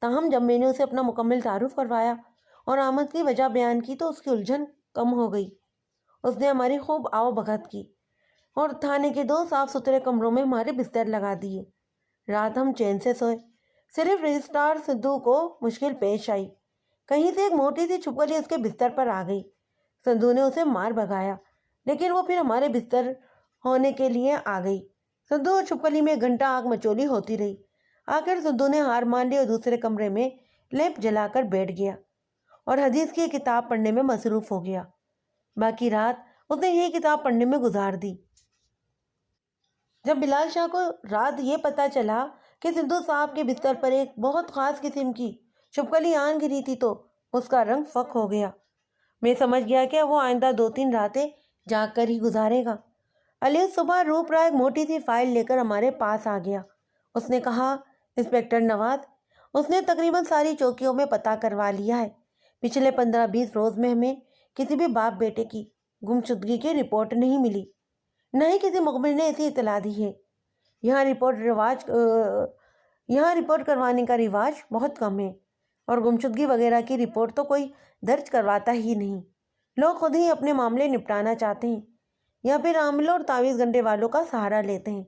تاہم جب میں نے اسے اپنا مکمل تعارف کروایا اور آمد کی وجہ بیان کی تو اس کی الجھن کم ہو گئی۔ اس نے ہماری خوب آؤ بھگت کی اور تھانے کے 2 صاف ستھرے کمروں میں ہمارے بستر لگا دیے۔ رات ہم چین سے سوئے۔ صرف رجسٹرار سدھو کو مشکل پیش آئی۔ کہیں سے ایک موٹی سی چھپکلی اس کے بستر پر آ گئی۔ سدھو نے اسے مار بھگایا، لیکن وہ پھر ہمارے بستر ہونے کے لیے آ گئی۔ سدھو اور چھپکلی میں گھنٹہ آگ مچولی ہوتی رہی۔ آخر سدھو نے ہار مان لی اور دوسرے کمرے میں لیمپ جلا کر بیٹھ گیا اور حدیث کی کتاب پڑھنے میں مصروف ہو گیا۔ باقی رات اس نے یہی کتاب پڑھنے میں گزار دی۔ جب بلال شاہ کو رات یہ پتہ چلا کہ سدھو صاحب کے بستر پر ایک بہت خاص قسم کی چھپکلی آن گری تھی تو اس کا رنگ فک ہو گیا۔ میں سمجھ گیا کہ وہ آئندہ 2-3 راتیں جاگ کر ہی گزارے گا۔ اگلی صبح روپ رائے ایک موٹی سی فائل لے کر ہمارے پاس آ گیا۔ اس نے کہا، انسپکٹر نواز، اس نے تقریباً ساری چوکیوں میں پتہ کروا لیا ہے۔ پچھلے 15-20 روز میں ہمیں کسی بھی باپ بیٹے کی گمشدگی کی رپورٹ نہیں ملی، نہ ہی کسی مخبر نے ایسی اطلاع دی ہے۔ یہاں رپورٹ کروانے کا رواج بہت کم ہے اور گمشدگی وغیرہ کی رپورٹ تو کوئی درج کرواتا ہی نہیں۔ لوگ خود ہی اپنے معاملے نپٹانا چاہتے ہیں یا پھر عاملوں اور تعویذ گنڈے والوں کا سہارا لیتے ہیں۔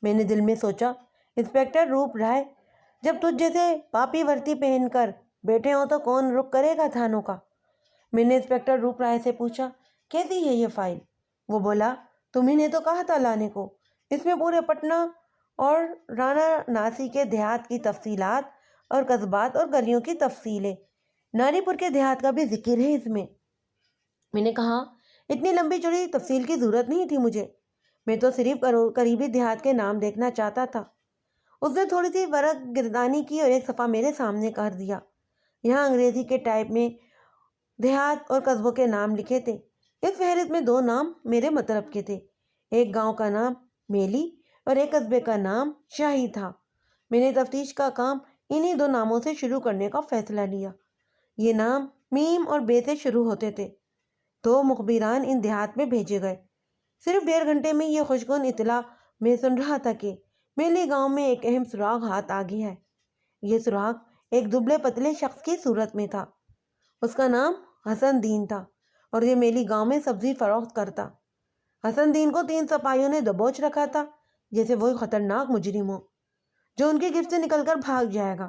میں نے دل میں سوچا، انسپکٹر روپ رائے، جب تجھ جیسے پاپی ورتی پہن کر بیٹھے ہوں تو کون رخ کرے گا تھانوں کا؟ میں نے انسپکٹر روپ رائے سے پوچھا، کیسی ہے یہ فائل؟ وہ بولا، تمہیں نے تو کہا تھا لانے کو۔ اس میں پورے پٹنہ اور رانا ناسی کے دیہات کی تفصیلات اور قصبات اور گلیوں کی تفصیل ہے۔ ناری پور کے دیہات کا بھی ذکر ہے اس میں۔ میں نے کہا، اتنی لمبی چوڑی تفصیل کی ضرورت نہیں تھی مجھے، میں تو صرف قریبی دیہات کے نام دیکھنا چاہتا تھا۔ اس نے تھوڑی سی ورق گردانی کی اور ایک صفحہ میرے سامنے کر دیا۔ یہاں انگریزی کے ٹائپ میں دیہات اور قصبوں کے نام لکھے تھے۔ اس فہرست میں 2 نام میرے مطلب کے تھے، ایک گاؤں کا نام میلی اور ایک قصبے کا نام شاہی تھا۔ میں نے تفتیش کا کام انہی 2 ناموں سے شروع کرنے کا فیصلہ لیا۔ یہ نام میم اور بے سے شروع ہوتے تھے۔ 2 مخبران ان دیہات میں بھیجے گئے۔ صرف 1.5 گھنٹے میں یہ خوشگوار اطلاع میں سن رہا تھا کہ میلی گاؤں میں ایک اہم سراغ ہاتھ آ گیا ہے۔ یہ سراغ ایک دبلے پتلے شخص کی صورت میں تھا۔ اس کا نام حسن دین تھا اور یہ میلی گاؤں میں سبزی فروخت کرتا۔ حسن دین کو 3 سپاہیوں نے دبوچ رکھا تھا، جیسے وہ خطرناک مجرم ہو جو ان کی گرفت سے نکل کر بھاگ جائے گا۔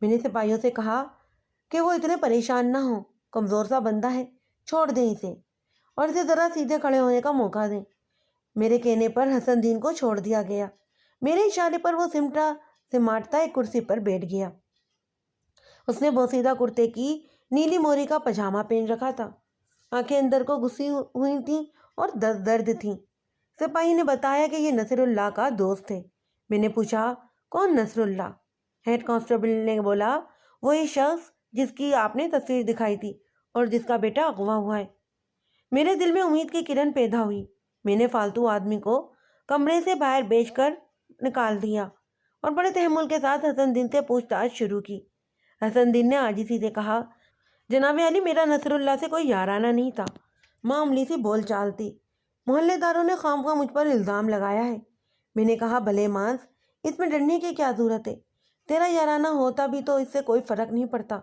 میں نے سپاہیوں سے کہا کہ وہ اتنے پریشان نہ ہوں، کمزور سا بندہ ہے، چھوڑ دیں اسے اور اسے ذرا سیدھے کھڑے ہونے کا موقع دیں۔ میرے کہنے پر حسن دین کو چھوڑ دیا گیا۔ میرے اشارے پر وہ سماٹتا ایک کرسی پر بیٹھ گیا۔ اس نے بوسیدہ کرتے کی نیلی موری کا پاجامہ پہن رکھا تھا، آنکھیں اندر کو گھسی ہوئی تھیں اور درد تھیں۔ سپاہی نے بتایا کہ یہ نصر اللہ کا دوست ہے۔ میں نے پوچھا، کون نصر اللہ؟ ہیڈ کانسٹیبل نے بولا، وہی شخص جس کی آپ نے تصویر دکھائی تھی اور جس کا بیٹا اغوا ہوا ہے۔ میرے دل میں امید کی کرن پیدا ہوئی۔ میں نے فالتو آدمی کو کمرے سے باہر بھیج کر نکال دیا اور بڑے تحمل کے ساتھ حسن دین سے پوچھ تاچھ شروع کی۔ حسن دین نے عاجزی سے کہا، جناب علی، میرا نصر اللہ سے کوئی یارانہ نہیں تھا، معمولی سی بول چال تھی۔ محلے داروں نے خواہ مجھ پر الزام لگایا ہے۔ میں نے کہا، بھلے مانس، اس میں ڈرنے کی کیا ضرورت ہے؟ تیرا یارانہ ہوتا بھی تو اس سے کوئی فرق نہیں پڑتا۔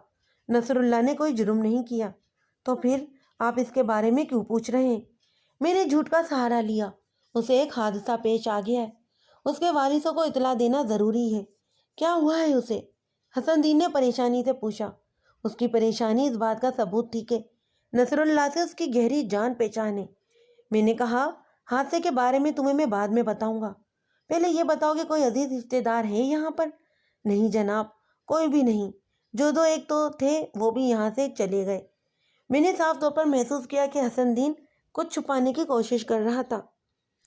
نصر اللہ نے کوئی جرم نہیں کیا، تو پھر آپ اس کے بارے میں کیوں پوچھ رہے ہیں؟ میں نے جھوٹ کا سہارا لیا۔ اسے ایک حادثہ پیش آ گیا ہے، اس کے وارثوں کو اطلاع دینا ضروری ہے۔ کیا ہوا ہے اسے؟ حسن دین نے پریشانی سے پوچھا۔ اس کی پریشانی اس بات کا ثبوت تھی کہ نصر اللہ سے اس کی گہری جان پہچان ہے۔ میں نے کہا، حادثے کے بارے میں تمہیں میں بعد میں بتاؤں گا، پہلے یہ بتاؤ کہ کوئی عزیز رشتے دار ہے یہاں پر؟ نہیں جناب، کوئی بھی نہیں، جو دو ایک تو تھے وہ بھی یہاں سے چلے گئے۔ میں نے صاف طور پر محسوس کیا کہ حسن دین کچھ چھپانے کی کوشش کر رہا تھا۔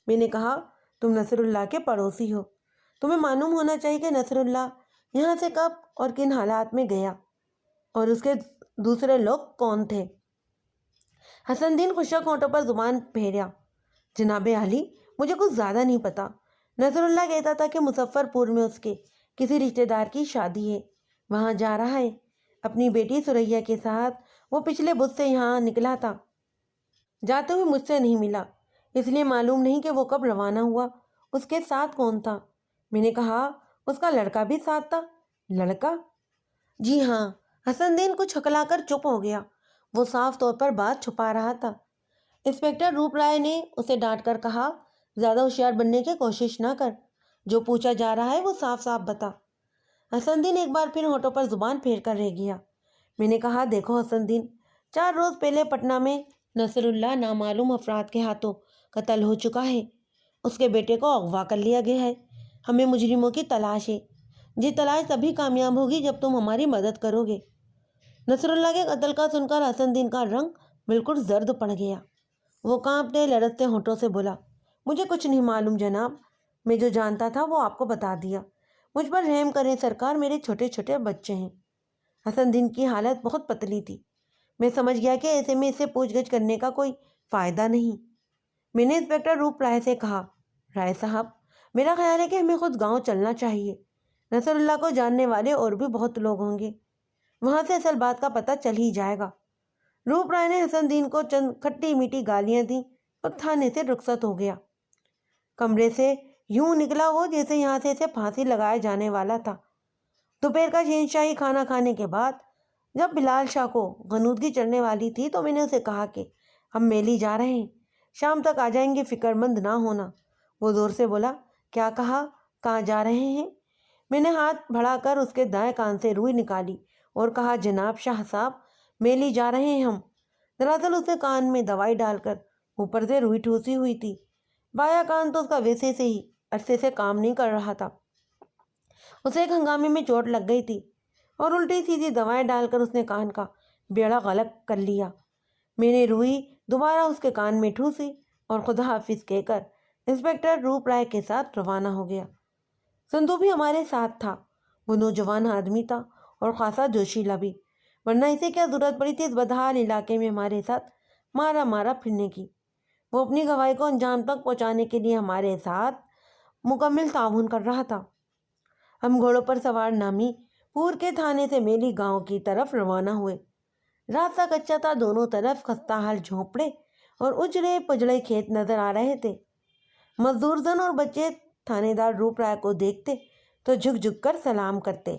میں نے کہا، تم نصر اللہ کے پڑوسی ہو، تمہیں معلوم ہونا چاہیے کہ نصر اللہ یہاں سے کب اور کن حالات میں گیا، اور اس کے دوسرے لوگ کون تھے؟ حسن دین خشک ہونٹوں پر زبان پھیرا۔ جناب عالی، مجھے کچھ زیادہ نہیں پتا۔ نصر اللہ کہتا تھا کہ مظفر پور میں اس کے کسی رشتے دار کی شادی ہے، وہاں جا رہا ہے اپنی بیٹی سریا کے ساتھ۔ وہ پچھلے بدھ سے یہاں نکلا تھا، جاتے ہوئے مجھ سے نہیں ملا، اس لیے معلوم نہیں کہ وہ کب روانہ ہوا۔ اس کے ساتھ کون تھا؟ میں نے کہا، اس کا لڑکا بھی ساتھ تھا۔ لڑکا؟ جی ہاں۔ حسن دین کچھ ہکلا کر چپ ہو گیا، وہ صاف طور پر بات چھپا رہا تھا۔ انسپکٹر روپ رائے نے اسے ڈانٹ کر کہا، زیادہ ہوشیار بننے کی کوشش نہ کر، جو پوچھا جا رہا ہے وہ صاف صاف بتا۔ حسن دین ایک بار پھر ہونٹوں پر زبان پھیر کر رہ گیا۔ میں نے کہا، دیکھو حسن دین، 4 روز پہلے پٹنہ میں نصر اللہ نامعلوم افراد کے ہاتھوں قتل ہو چکا ہے، اس کے بیٹے کو اغوا کر لیا گیا ہے، ہمیں مجرموں کی تلاش ہے۔ یہ تلاش تبھی کامیاب ہوگی جب تم ہماری مدد کرو گے۔ نصر اللہ کے قتل کا سن کر حسن دین کا رنگ بالکل زرد پڑ گیا۔ وہ کانپتے لرزتے ہونٹوں سے بولا، مجھے کچھ نہیں معلوم جناب، میں جو جانتا تھا وہ آپ کو بتا دیا۔ مجھ پر رحم کریں سرکار، میرے چھوٹے چھوٹے بچے ہیں۔ حسن دین کی حالت بہت پتلی تھی، میں سمجھ گیا کہ ایسے میں اسے پوچھ گچھ کرنے کا کوئی فائدہ نہیں۔ میں نے انسپکٹر روپ رائے سے کہا، رائے صاحب، میرا خیال ہے کہ ہمیں خود گاؤں چلنا چاہیے، نصر اللہ کو جاننے والے اور بھی بہت لوگ ہوں گے، وہاں سے اصل بات کا پتہ چل ہی جائے گا۔ روپ رائے نے حسن دین کو چند کھٹی میٹھی گالیاں دیں اور تھانے سے رخصت ہو گیا۔ کمرے سے یوں نکلا وہ جیسے یہاں سے اسے پھانسی لگایا جانے والا تھا۔ دوپہر کا شہنشاہی کھانا کھانے کے بعد جب بلال شاہ کو غنودگی چڑھنے والی تھی تو میں نے اسے کہا کہ ہم میلی جا رہے ہیں، شام تک آ جائیں گے، فکر مند نہ ہونا۔ وہ زور سے بولا، کیا کہا؟ کہاں جا رہے ہیں؟ میں نے ہاتھ بڑھا کر اس کے دائیں کان سے روئی نکالی اور کہا، جناب شاہ صاحب، میلی جا رہے ہیں ہم۔ دراصل اس نے کان میں دوائی ڈال کر اوپر سے روئی ٹھوسی ہوئی تھی، بایاں کان تو اس کا ویسے سے ہی عرصے سے کام نہیں کر رہا تھا، اسے ایک ہنگامے میں چوٹ لگ گئی تھی اور الٹی سیدھی دوائیں ڈال کر اس نے کان کا بیڑا غلق کر لیا۔ میں نے روئی دوبارہ اس کے کان میں ٹھوسی اور خدا حافظ کہہ کر انسپکٹر روپ رائے کے ساتھ روانہ ہو گیا۔ سندھو بھی ہمارے ساتھ تھا۔ وہ نوجوان آدمی تھا اور خاصا جوشیلا بھی، ورنہ اسے کیا ضرورت پڑی تھی اس بدحال علاقے میں ہمارے ساتھ مارا مارا پھرنے کی۔ وہ اپنی گواہی کو انجام تک پہنچانے کے لیے ہمارے ساتھ مکمل تعاون کر رہا تھا۔ ہم گھوڑوں پر سوار نامی پور کے تھانے سے میلی گاؤں کی طرف روانہ ہوئے۔ راستہ کچا تھا، دونوں طرف خستہ حال جھونپڑے اور اجڑے پجڑے کھیت نظر آ رہے تھے۔ مزدور زن اور بچے تھانے دار روپ رائے کو دیکھتے تو جھک جھک کر سلام کرتے۔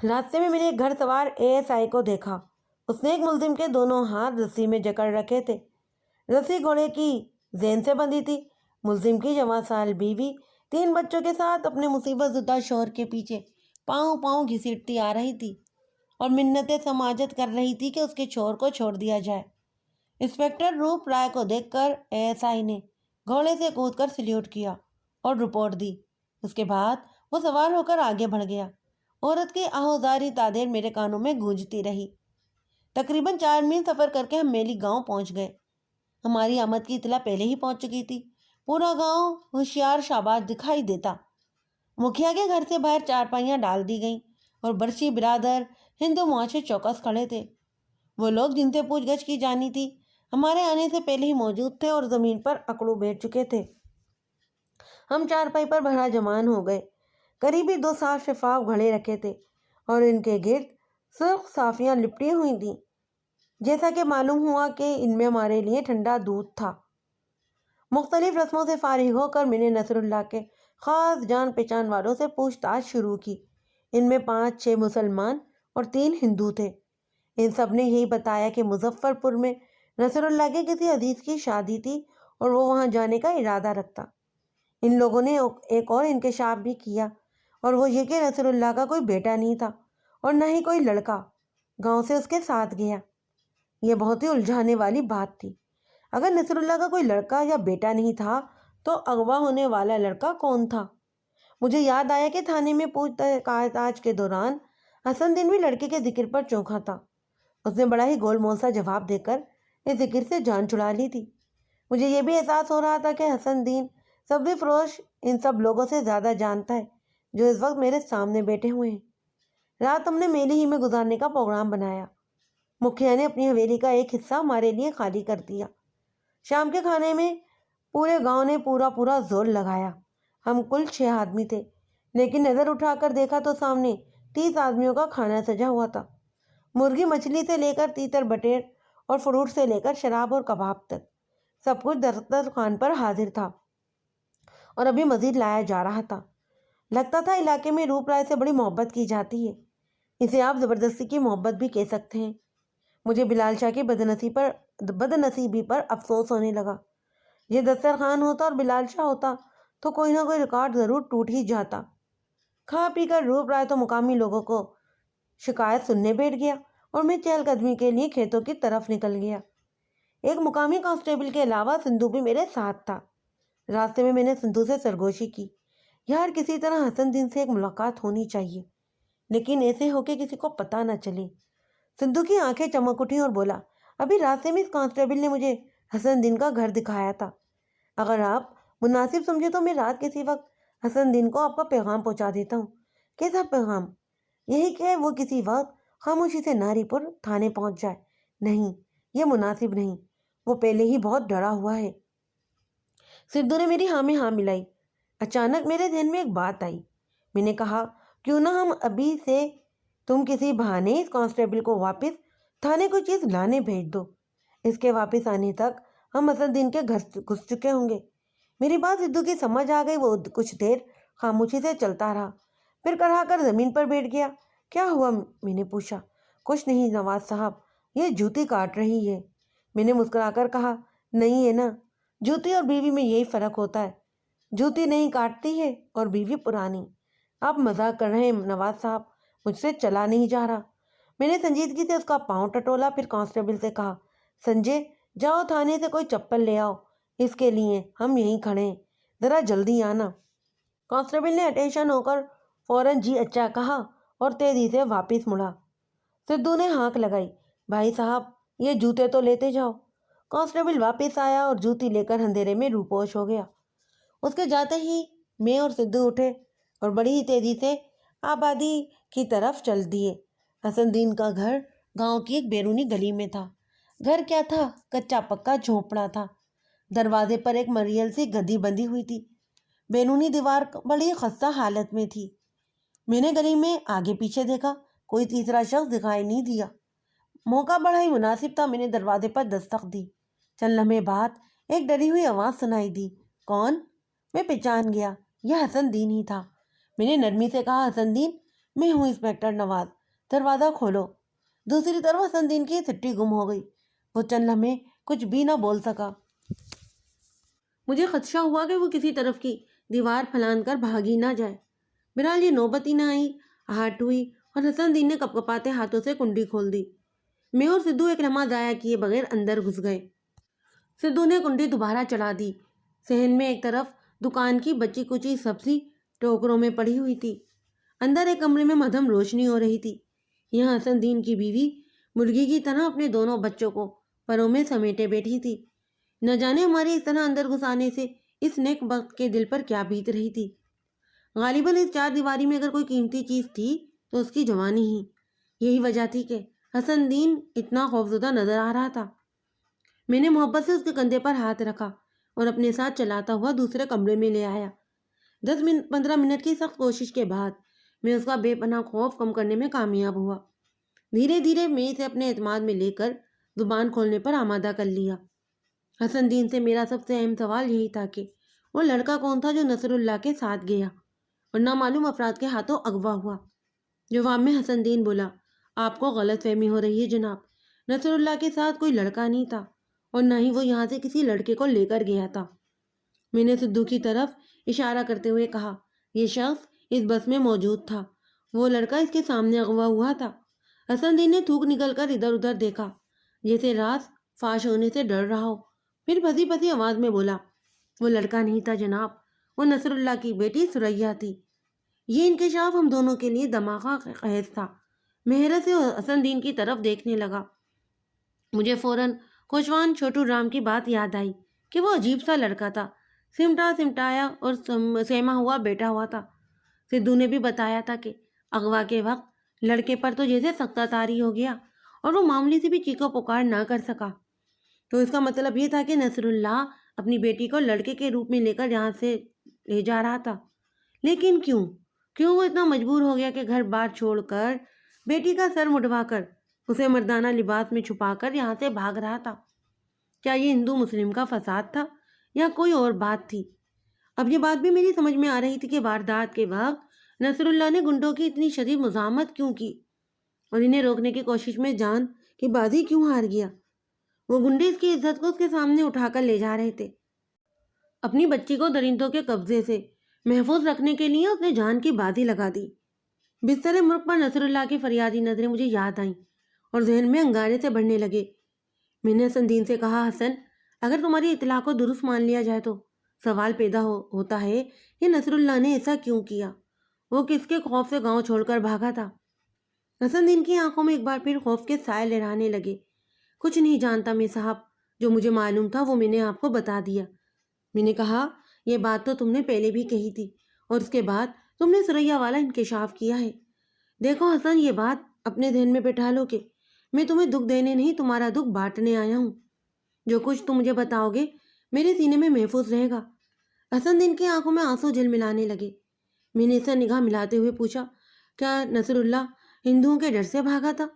راستے میں میں نے ایک گھڑ سوار ASI کو دیکھا، اس نے ایک ملزم کے دونوں ہاتھ رسی میں جکڑ رکھے تھے، رسی گھوڑے کی زین سے بندھی تھی۔ ملزم کی جوان سال بیوی 3 بچوں کے ساتھ اپنے مصیبت زدہ شوہر کے پیچھے پاؤں پاؤں گھسیٹتی آ رہی تھی اور منتیں سماجت کر رہی تھی کہ اس کے شوہر کو چھوڑ دیا جائے۔ انسپکٹر روپ رائے کو دیکھ کر ASI نے گھوڑے سے کود کر سلیوٹ کیا اور رپورٹ دی۔ اس کے بعد وہ سوار ہو کر آگے بڑھ گیا۔ عورت کی آہوزاری تادیر میرے کانوں میں گونجتی رہی۔ تقریباً 4 میل سفر کر کے ہم میلی گاؤں پہنچ گئے۔ ہماری آمد کی اطلاع پہلے ہی پہنچ چکی تھی۔ پورا گاؤں ہوشیار شاباش دکھائی دیتا۔ مکھیا کے گھر سے باہر چارپائیاں ڈال دی گئیں اور برشی برادر ہندو معاشرے چوکس کھڑے تھے۔ وہ لوگ جن سے پوچھ گچھ کی جانی تھی ہمارے آنے سے پہلے ہی موجود تھے اور زمین پر اکڑو بیٹھ چکے تھے۔ ہم چارپائی پر بھرا جمان ہو گئے۔ قریبی 2 صاف شفاف گھڑے رکھے تھے اور ان کے گرد سرخ صافیاں لپٹی ہوئی تھیں، جیسا کہ معلوم ہوا کہ ان میں ہمارے لیے ٹھنڈا دودھ تھا۔ مختلف رسموں سے فارغ ہو کر میں نے نصر اللہ کے خاص جان پہچان والوں سے پوچھ تاچھ شروع کی۔ ان میں 5-6 مسلمان اور 3 ہندو تھے۔ ان سب نے یہی بتایا کہ مظفر پور میں نصر اللہ کے کسی عزیز کی شادی تھی اور وہ وہاں جانے کا ارادہ رکھتا۔ ان لوگوں نے ایک اور انکشاف بھی کیا، اور وہ یہ کہ نصر اللہ کا کوئی بیٹا نہیں تھا اور نہ ہی کوئی لڑکا گاؤں سے اس کے ساتھ گیا۔ یہ بہت ہی الجھانے والی بات تھی۔ اگر نصر اللہ کا کوئی لڑکا یا بیٹا نہیں تھا تو اغوا ہونے والا لڑکا کون تھا؟ مجھے یاد آیا کہ تھانے میں پوچھ تاچھ کے دوران حسن دین بھی لڑکے کے ذکر پر چونکا تھا۔ اس نے بڑا ہی گول مول سا جواب دے کر اس ذکر سے جان چھڑا لی تھی۔ مجھے یہ بھی احساس ہو رہا تھا کہ حسن دین سبزی فروش ان سب لوگوں سے زیادہ جانتا ہے جو اس وقت میرے سامنے بیٹھے ہوئے ہیں۔ رات ہم نے میلے ہی میں گزارنے کا پروگرام بنایا۔ مکھیا نے اپنی حویلی کا ایک حصہ ہمارے لیے خالی کر دیا۔ شام کے کھانے میں پورے گاؤں نے پورا زور لگایا۔ ہم کل 6 آدمی تھے، لیکن نظر اٹھا کر دیکھا تو سامنے 30 آدمیوں کا کھانا سجا ہوا تھا۔ مرغی مچھلی سے لے کر تیتر بٹیر اور فروٹ سے لے کر شراب اور کباب تک سب کچھ دسترخوان پر حاضر تھا، اور ابھی مزید لایا جا رہا تھا۔ لگتا تھا علاقے میں روپ رائے سے بڑی محبت کی جاتی ہے۔ اسے آپ زبردستی کی محبت بھی کہہ سکتے ہیں۔ مجھے بلال شاہ کی بدنصیبی پر افسوس ہونے لگا۔ یہ دسترخوان ہوتا اور بلال شاہ ہوتا تو کوئی نہ کوئی ریکارڈ ضرور ٹوٹ ہی جاتا۔ کھا پی کر روپ رائے تو مقامی لوگوں کو شکایت سننے بیٹھ گیا اور میں چہل قدمی کے لیے کھیتوں کی طرف نکل گیا۔ ایک مقامی کانسٹیبل کے علاوہ سندھو بھی میرے ساتھ تھا۔ راستے میں نے سندھو سے سرگوشی کی، یار کسی طرح حسن دین سے ایک ملاقات ہونی چاہیے، لیکن ایسے ہو کہ کسی کو پتہ نہ چلے۔ سندھو کی آنکھیں چمک اٹھیں اور بولا، ابھی راستے میں اس کانسٹیبل نے مجھے حسن دین کا گھر دکھایا تھا۔ اگر آپ مناسب سمجھے تو میں رات کسی وقت حسن دین کو آپ کا پیغام پہنچا دیتا ہوں۔ کیسا پیغام؟ یہی کہ وہ کسی وقت خاموشی سے ناری پور تھانے پہنچ جائے۔ نہیں، یہ مناسب نہیں، وہ پہلے ہی بہت ڈرا ہوا ہے۔ سدھو نے میری ہاں میں ہاں ملائی۔ اچانک میرے ذہن میں ایک بات آئی۔ میں نے کہا، کیوں نہ ہم ابھی سے تم کسی بہانے اس کانسٹیبل کو واپس تھانے کوئی چیز لانے بھیج دو۔ اس کے واپس آنے تک ہم حسن دین کے گھر گھس چکے ہوں گے۔ میری بات سدھو کی سمجھ آ گئی۔ وہ کچھ دیر خاموشی سے چلتا رہا، پھر کڑھا کر زمین پر بیٹھ گیا۔ کیا ہوا؟ میں نے پوچھا۔ کچھ نہیں نواز صاحب، یہ جوتی کاٹ رہی ہے۔ میں نے مسکرا کر کہا، نہیں ہے نا، جوتی اور بیوی میں یہی فرق ہوتا ہے، جوتی نہیں کاٹتی ہے اور بیوی پرانی۔ آپ مذاق کر رہے ہیں نواز صاحب، مجھ سے چلا نہیں جا رہا۔ میں نے سنجیدگی سے اس کا پاؤں ٹٹولا، پھر کانسٹیبل سے کہا، سنجے جاؤ تھانے سے کوئی چپل لے آؤ، اس کے لیے ہم یہیں کھڑے ہیں، ذرا جلدی آنا۔ کانسٹیبل نے اٹینشن ہو کر فوراً جی اچھا کہا اور تیزی سے واپس مڑا۔ سدھو نے ہانک لگائی، بھائی صاحب یہ جوتے تو لیتے جاؤ۔ کانسٹیبل واپس آیا اور جوتی لے کر اندھیرے میں روپوش ہو گیا۔ اس کے جاتے ہی میں اور سدھو اٹھے اور بڑی ہی تیزی سے آبادی کی طرف چل دیے۔ حسن دین کا گھر گاؤں کی ایک بیرونی گلی میں تھا۔ گھر کیا تھا، کچا پکا جھونپڑا تھا۔ دروازے پر ایک مریل سی گدی بندھی ہوئی تھی۔ بیرونی دیوار بڑی خستہ حالت میں تھی۔ میں نے گلی میں آگے پیچھے دیکھا، کوئی تیسرا شخص دکھائی نہیں دیا۔ موقع بڑا ہی مناسب تھا۔ میں نے دروازے پر دستک دی۔ چند لمحے بعد ایک ڈری ہوئی آواز سنائی دی، کون؟ میں پہچان گیا، یہ حسن دین ہی تھا۔ میں نے نرمی سے کہا، حسن دین، میں ہوں انسپکٹر نواز، دروازہ کھولو۔ دوسری طرف حسن دین کی سٹی گم ہو گئی۔ وہ چند لمحے کچھ بھی نہ بول سکا۔ مجھے خدشہ ہوا کہ وہ کسی طرف کی دیوار پھلان کر بھاگی نہ جائے۔ بہرحال یہ نوبت ہی نہ آئی۔ آہٹ ہوئی اور حسن دین نے کپکپاتے ہاتھوں سے کنڈی کھول دی۔ میں اور سدھو ایک لمحہ ضائع کیے بغیر اندر گھس گئے۔ سدھو نے کنڈی دوبارہ چلا دی۔ صحن میں ایک طرف دکان کی بچی کچی سبزی ٹوکروں میں پڑی ہوئی تھی، اندر ایک کمرے میں مدھم روشنی ہو رہی تھی۔ یہاں حسن دین کی بیوی مرغی کی طرح اپنے دونوں بچوں کو پروں میں سمیٹے بیٹھی تھی۔ نہ جانے ہمارے اس طرح اندر گھس آنے سے اس نیک بخت کے دل پر کیا بیت رہی تھی۔ غالباً اس چار دیواری میں اگر کوئی قیمتی چیز تھی تو اس کی جوانی ہی۔ یہی وجہ تھی کہ حسن دین اتنا خوفزدہ نظر آ رہا تھا۔ میں نے محبت سے اس کے کندھے پر ہاتھ رکھا اور اپنے ساتھ چلاتا ہوا دوسرے کمرے میں لے آیا۔ 10-15 منٹ کی سخت کوشش کے بعد میں اس کا بے پناہ خوف کم کرنے میں کامیاب ہوا۔ دھیرے دھیرے میں اسے اپنے اعتماد میں لے کر زبان کھولنے پر آمادہ کر لیا۔ حسن دین سے میرا سب سے اہم سوال یہی تھا کہ وہ لڑکا کون تھا جو نصر اللہ کے ساتھ گیا اور نامعلوم افراد کے ہاتھوں اغوا ہوا۔ جواب میں حسن دین بولا، آپ کو غلط فہمی ہو رہی ہے جناب، نصر اللہ کے ساتھ کوئی لڑکا نہیں تھا اور نہ ہی وہ یہاں سے کسی لڑکے کو لے کر گیا تھا۔ میں نے سدھو کی طرف اشارہ کرتے ہوئے کہا، یہ شخص اس بس میں موجود تھا، وہ لڑکا اس کے سامنے اغوا ہوا تھا۔ حسن دین نے تھوک نکل کر ادھر ادھر دیکھا جیسے راز فاش ہونے سے ڈر رہا ہو، پھر پھنسی پھنسی آواز میں بولا، وہ لڑکا نہیں تھا جناب، وہ نصر اللہ کی بیٹی سریا تھی۔ یہ انکشاف ہم دونوں کے لیے دماغہ خیز تھا۔ میں حیرت سے حسن دین کی طرف دیکھنے لگا۔ مجھے فوراً کوشوان چھوٹو رام کی بات یاد آئی کہ وہ عجیب سا لڑکا تھا، سمٹا سمٹایا اور سیما ہوا بیٹا ہوا تھا۔ سدھو نے بھی بتایا تھا کہ اغوا کے وقت لڑکے پر تو جیسے سختہ طاری ہو گیا اور وہ معمولی سے بھی چیخو پکار نہ کر سکا۔ تو اس کا مطلب یہ تھا کہ نصر اللہ اپنی بیٹی کو لڑکے کے روپ میں لے کر یہاں سے لے جا رہا تھا۔ لیکن کیوں وہ اتنا مجبور ہو گیا کہ گھر بار چھوڑ کر، بیٹی کا سر مڈوا کر، اسے مردانہ لباس میں چھپا کر یہاں سے بھاگ رہا تھا؟ کیا یہ ہندو مسلم کا فساد تھا یا کوئی اور بات تھی؟ اب یہ بات بھی میری سمجھ میں آ رہی تھی کہ واردات کے وقت نصر اللہ نے گنڈوں کی اتنی شدید مزاحمت کیوں کی اور انہیں روکنے کی کوشش میں جان کی بازی کیوں ہار گیا۔ وہ گنڈے اس کی عزت کو اس کے سامنے اٹھا کر لے جا رہے تھے۔ اپنی بچی کو درندوں کے قبضے سے محفوظ رکھنے کے لیے اس نے جان کی بازی لگا دی۔ بستر مرغ پر نصر اللہ کی فریادی نظریں مجھے یاد آئیں اور ذہن میں انگارے سے بڑھنے لگے۔ میں نے حسن دین سے کہا، حسن، اگر تمہاری اطلاع کو درست مان لیا جائے تو سوال پیدا ہوتا ہے کہ نصر اللہ نے ایسا کیوں کیا؟ وہ کس کے خوف سے گاؤں چھوڑ کر بھاگا تھا؟ حسن دین کی آنکھوں میں ایک بار پھر خوف کے سائے لہرانے لگے۔ کچھ نہیں جانتا میں صاحب، جو مجھے معلوم تھا وہ میں نے آپ کو بتا دیا۔ میں نے کہا، یہ بات تو تم نے پہلے بھی کہی تھی اور اس کے بعد تم نے سریا والا انکشاف کیا ہے۔ دیکھو حسن، یہ بات اپنے ذہن میں بٹھا لو کہ میں تمہیں دکھ دینے نہیں، تمہارا دکھ بانٹنے آیا ہوں۔ جو کچھ تم مجھے بتاؤ گے میرے سینے میں محفوظ رہے گا۔ حسن دین کی آنکھوں میں آنسو جھلملانے لگے۔ میں نے اسے نگاہ ملاتے ہوئے پوچھا، کیا نصر اللہ ہندوؤں کے ڈر سے بھاگا تھا؟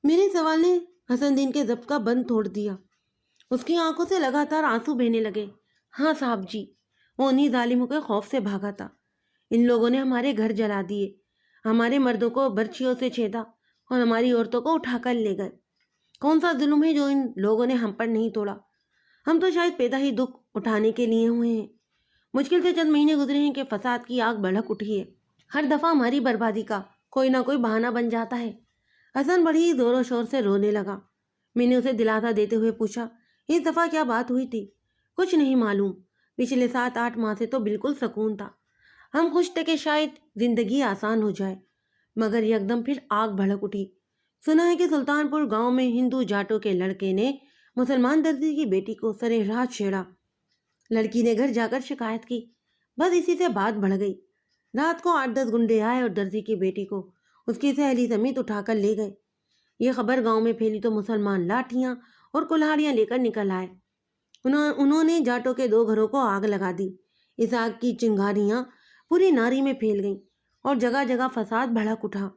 میرے سوال نے حسن دین کے ضبط کا بند توڑ دیا۔ اس کی آنکھوں سے لگاتار آنسو بہنے لگے۔ ہاں صاحب جی، وہ انہی ظالموں کے خوف سے بھاگا تھا۔ ان لوگوں نے ہمارے گھر جلا دیے، ہمارے مردوں کو برچھیوں سے چھیدا اور ہماری عورتوں کو اٹھا کر لے گئے۔ کون سا ظلم ہے جو ان لوگوں نے ہم پر نہیں توڑا؟ ہم تو شاید پیدا ہی دکھ اٹھانے کے لیے ہوئے ہیں۔ مشکل سے چند مہینے گزرے ہیں کہ فساد کی آگ بھڑک اٹھی ہے۔ ہر دفعہ ہماری بربادی کا کوئی نہ کوئی بہانہ بن جاتا ہے۔ حسن بڑی ہی زور و شور سے رونے لگا۔ میں نے اسے دلاسا دیتے ہوئے پوچھا، اس دفعہ کیا بات ہوئی تھی؟ کچھ نہیں معلوم، پچھلے 7-8 ماہ سے تو بالکل سکون تھا۔ ہم خوش تھے کہ شاید زندگی آسان ہو جائے، مگر یکدم پھر آگ بھڑک اٹھی۔ سنا ہے کہ سلطان پور گاؤں میں ہندو جاٹوں کے لڑکے نے مسلمان درزی کی بیٹی کو سرے راہ چھیڑا۔ لڑکی نے گھر جا کر شکایت کی، بس اسی سے بات بڑھ گئی۔ رات کو 8-10 گنڈے آئے اور درزی کی بیٹی کو اس کی سہیلی سمیت اٹھا کر لے گئے۔ یہ خبر گاؤں میں پھیلی تو مسلمان لاٹھیاں اور کلہاڑیاں لے کر نکل آئے۔ انہوں نے جاٹوں کے 2 گھروں کو آگ لگا دی۔ اس آگ کی چنگاریاں پوری ناری میں پھیل گئیں اور جگہ جگہ فساد بھڑک اٹھا۔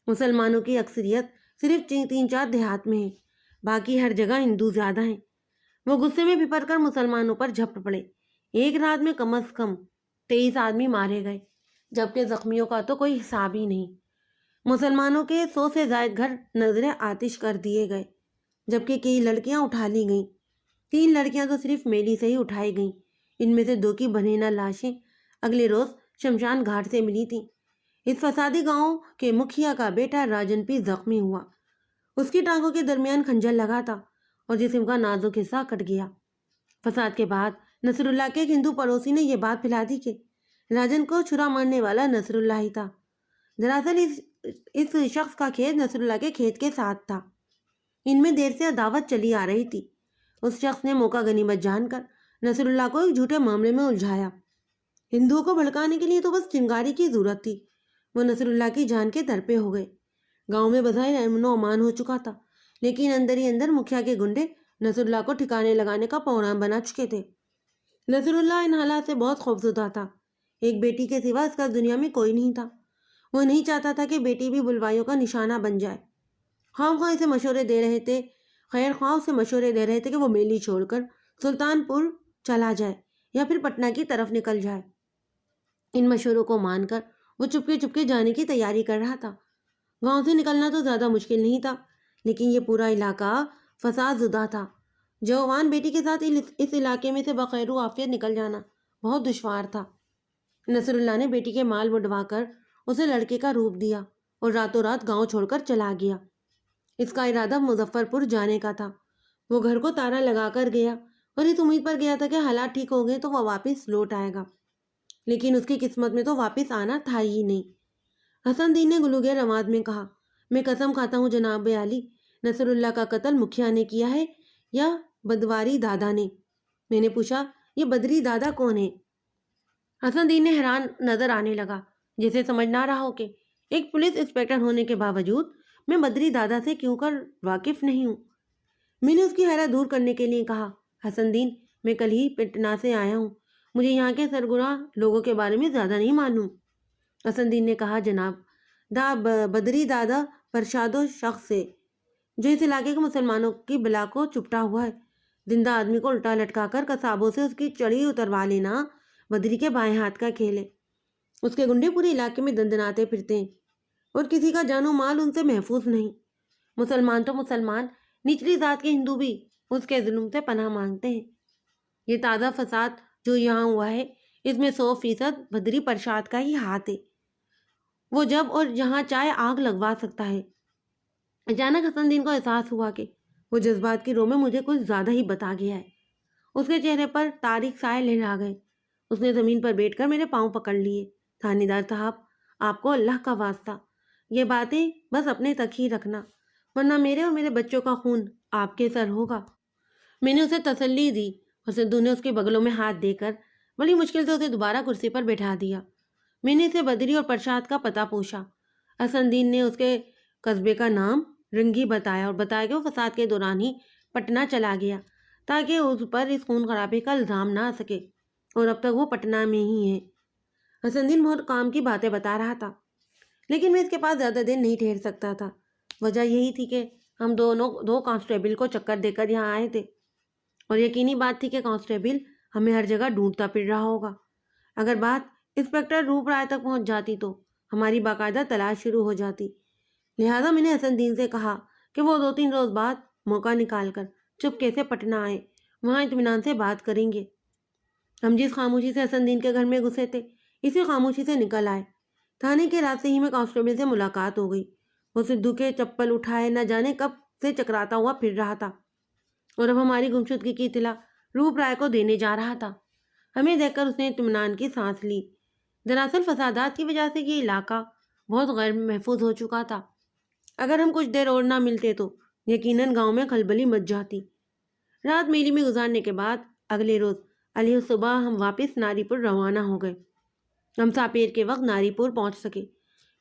مسلمانوں کی اکثریت صرف 3-4 دیہات میں ہے، باقی ہر جگہ ہندو زیادہ ہیں۔ وہ غصے میں بھپر کر مسلمانوں پر جھپٹ پڑے۔ ایک رات میں کم از کم 23 آدمی مارے گئے، جبکہ زخمیوں کا تو کوئی حساب ہی نہیں۔ مسلمانوں کے 100 سے زائد گھر نظر آتش کر دیے گئے، جبکہ کئی لڑکیاں اٹھا لی گئیں۔ 3 لڑکیاں تو صرف میلی سے ہی اٹھائی گئیں۔ ان میں سے 2 کی بنینا لاشیں اگلے روز شمشان گھاٹ سے ملی تھیں۔ اس فسادی گاؤں کے مکھیا کا بیٹا راجن بھی زخمی ہوا۔ اس کی ٹانگوں کے درمیان خنجر لگا تھا اور جسم کا نازک حصہ کٹ گیا۔ فساد کے بعد نصر اللہ کے ایک ہندو پڑوسی نے یہ بات پھیلا دی کہ راجن کو چھرا مارنے والا نصر اللہ ہی تھا۔ دراصل اس شخص کا کھیت نصر اللہ کے کھیت کے ساتھ تھا۔ ان میں دیر سے عداوت چلی آ رہی تھی۔ اس شخص نے موقع غنیمت جان کر نصر اللہ کو ایک جھوٹے معاملے میں الجھایا۔ ہندوؤں کو بھڑکانے کے لیے تو بس چنگاری کی ضرورت تھی۔ وہ نصر اللہ کی جان کے در پہ ہو گئے۔ گاؤں میں بظاہر امن و امان ہو چکا تھا، لیکن اندر ہی اندر مکھیا کے گنڈے نصر اللہ کو ٹھکانے لگانے کا پروگرام بنا چکے تھے۔ نصر اللہ ان حالات سے بہت خوفزدہ تھا۔ ایک بیٹی کے سوا اس کا دنیا میں کوئی نہیں تھا۔ وہ نہیں چاہتا تھا کہ بیٹی بھی بلوائیوں کا نشانہ بن جائے۔ خواہ اسے مشورے دے رہے تھے کہ وہ میلی چھوڑ کر سلطان پور چلا جائے یا پھر پٹنہ کی طرف نکل جائے۔ ان مشوروں کو مان کر وہ چپکے چپکے جانے کی تیاری کر رہا تھا۔ گاؤں سے نکلنا تو زیادہ مشکل نہیں تھا، لیکن یہ پورا علاقہ فساد زدہ تھا۔ جوان بیٹی کے ساتھ اس علاقے میں سے بخیر و عافیت نکل جانا بہت دشوار تھا۔ نصر اللہ نے بیٹی کے مال بٹوا کر اسے لڑکے کا روپ دیا اور راتوں رات گاؤں چھوڑ کر چلا گیا۔ اس کا ارادہ مظفر پور جانے کا تھا۔ وہ گھر کو تالا لگا کر گیا اور اس امید پر گیا تھا کہ حالات ٹھیک ہو گئے تو وہ واپس لوٹ آئے گا، لیکن اس کی قسمت میں تو واپس آنا تھا ہی نہیں۔ حسن دین نے گلوگیر آواز میں کہا، میں قسم کھاتا ہوں جناب عالی، نصر اللہ کا قتل مکھیا نے کیا ہے یا بدواری دادا نے؟ میں نے پوچھا، یہ بدری دادا کون ہے؟ حسن دین نے حیران نظر آنے لگا، جیسے سمجھ نہ رہا ہو کہ ایک پولیس انسپکٹر ہونے کے باوجود میں بدری دادا سے کیوں کر واقف نہیں ہوں۔ میں نے اس کی حیرت دور کرنے کے لیے کہا، حسن دین، میں کل ہی پٹنہ سے آیا ہوں، مجھے یہاں کے سرگراہ لوگوں کے بارے میں زیادہ نہیں معلوم۔ حسن دین نے کہا، جناب، بدری دادا پرشادو شخص ہے جو اس علاقے کے مسلمانوں کی بلا کو چپٹا ہوا ہے۔ زندہ آدمی کو الٹا لٹکا کر قصابوں سے اس کی چڑی اتروا لینا بدری کے بائیں ہاتھ کا کھیل ہے۔ اس کے گنڈے پورے علاقے میں دندناتے پھرتے ہیں اور کسی کا جان و مال ان سے محفوظ نہیں۔ مسلمان تو مسلمان، نچلی ذات کے ہندو بھی اس کے ظلم سے پناہ مانگتے ہیں۔ یہ تازہ فساد جو یہاں ہوا ہے، اس میں 100% بدری پرشاد کا ہی ہاتھ ہے۔ وہ جب اور جہاں چاہے آگ لگوا سکتا ہے۔ اچانک حسن دین کو احساس ہوا کہ وہ جذبات کی رو میں مجھے کچھ زیادہ ہی بتا گیا ہے۔ اس کے چہرے پر تاریک سائے لہرا گئے۔ اس نے زمین پر بیٹھ کر میرے پاؤں پکڑ لیے۔ تھانے دار صاحب، آپ کو اللہ کا واسطہ یہ باتیں بس اپنے تک ہی رکھنا، ورنہ میرے اور میرے بچوں کا خون آپ کے سر ہوگا۔ میں نے اسے تسلی دی اور سدھو نے اس کے بغلوں میں ہاتھ دے کر بڑی مشکل سے اسے دوبارہ کرسی پر بٹھا دیا۔ میں نے اسے بدری اور پرشاد کا پتہ پوچھا۔ حسن دین نے اس کے قصبے کا نام رنگی بتایا اور بتایا کہ وہ فساد کے دوران ہی پٹنہ چلا گیا تاکہ اس پر اس خون خرابے کا الزام نہ آ سکے، اور اب تک وہ پٹنہ میں ہی ہے۔ حسن دین بہت کام کی باتیں بتا رہا تھا، لیکن میں اس کے پاس زیادہ دیر نہیں ٹھہر سکتا تھا۔ وجہ یہی تھی کہ ہم دو کانسٹیبل کو چکر دے کر یہاں آئے تھے، اور یقینی بات تھی کہ کانسٹیبل ہمیں ہر جگہ ڈھونڈتا پھر رہا ہوگا۔ اگر بات انسپکٹر روپ رائے تک پہنچ جاتی تو ہماری باقاعدہ تلاش شروع ہو جاتی۔ لہٰذا میں نے حسن دین سے کہا کہ وہ 2-3 روز بعد موقع نکال کر چپکے سے پٹنہ آئے، وہاں اطمینان سے بات کریں گے۔ ہم جس خاموشی سے حسن دین کے گھر میں گھسے تھے، اسی خاموشی سے نکل آئے۔ تھانے کے راستے ہی میں کانسٹیبل سے ملاقات ہو گئی۔ وہ سدھو کے چپل اٹھائے نہ جانے کب سے چکراتا ہوا پھر رہا تھا، اور اب ہماری گمشدگی کی اطلاع روپ رائے کو دینے جا رہا تھا۔ ہمیں دیکھ کر اس نے اطمینان کی سانس لی۔ دراصل فسادات کی وجہ سے یہ علاقہ بہت غیر محفوظ ہو چکا تھا۔ اگر ہم کچھ دیر اور نہ ملتے تو یقیناً گاؤں میں کھلبلی مچ جاتی۔ رات میلی میں گزارنے کے بعد اگلے روز علیہ صبح ہم واپس ناری پور روانہ ہو گئے۔ ہم ساپیر کے وقت ناری پور پہنچ سکے۔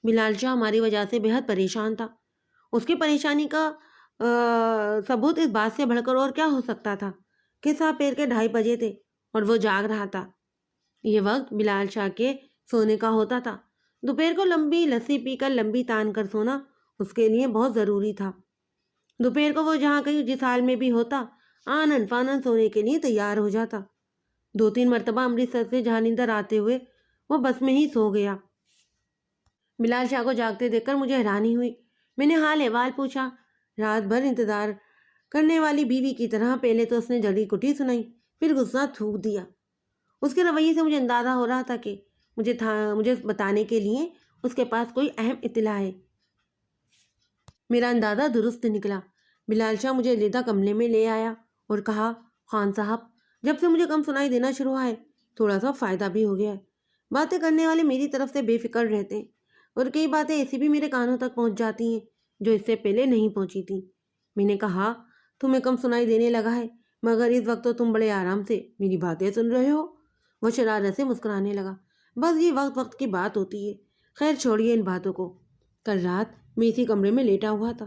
بلال شاہ ہماری وجہ سے بے حد پریشان تھا۔ اس کی پریشانی کا ثبوت اس بات سے بڑھ کر اور کیا ہو سکتا تھا کہ ساپیر کے 2:30 بجے تھے اور وہ جاگ رہا تھا۔ یہ وقت بلال شاہ کے سونے کا ہوتا تھا۔ دوپہر کو لمبی لسی پی کر لمبی تان کر سونا اس کے لیے بہت ضروری تھا۔ دوپہر کو وہ جہاں کہیں جس حال میں بھی ہوتا، آنن فانن سونے کے لیے تیار ہو جاتا۔ 2-3 مرتبہ امرتسر سے جہانیندر آتے ہوئے وہ بس میں ہی سو گیا۔ بلال شاہ کو جاگتے دیکھ کر مجھے حیرانی ہوئی۔ میں نے حال احوال پوچھا۔ رات بھر انتظار کرنے والی بیوی کی طرح پہلے تو اس نے جڑی کٹی سنائی، پھر غصہ تھوک دیا۔ اس کے رویے سے مجھے اندازہ ہو رہا تھا کہ مجھے بتانے کے لیے اس کے پاس کوئی اہم اطلاع ہے۔ میرا اندازہ درست نکلا۔ بلال شاہ مجھے علیحدہ کمرے میں لے آیا اور کہا، خان صاحب، جب سے مجھے کم سنائی دینا شروع ہوا ہے، تھوڑا سا فائدہ بھی ہو گیا ہے۔ باتیں کرنے والے میری طرف سے بے فکر رہتے ہیں، اور کئی باتیں ایسی بھی میرے کانوں تک پہنچ جاتی ہیں جو اس سے پہلے نہیں پہنچی تھیں۔ میں نے کہا، تمہیں کم سنائی دینے لگا ہے، مگر اس وقت تو تم بڑے آرام سے میری باتیں سن رہے ہو۔ وہ شرارت سے مسکرانے لگا۔ بس یہ وقت کی بات ہوتی ہے، خیر چھوڑیے ان باتوں کو۔ کل رات میں اسی کمرے میں لیٹا ہوا تھا۔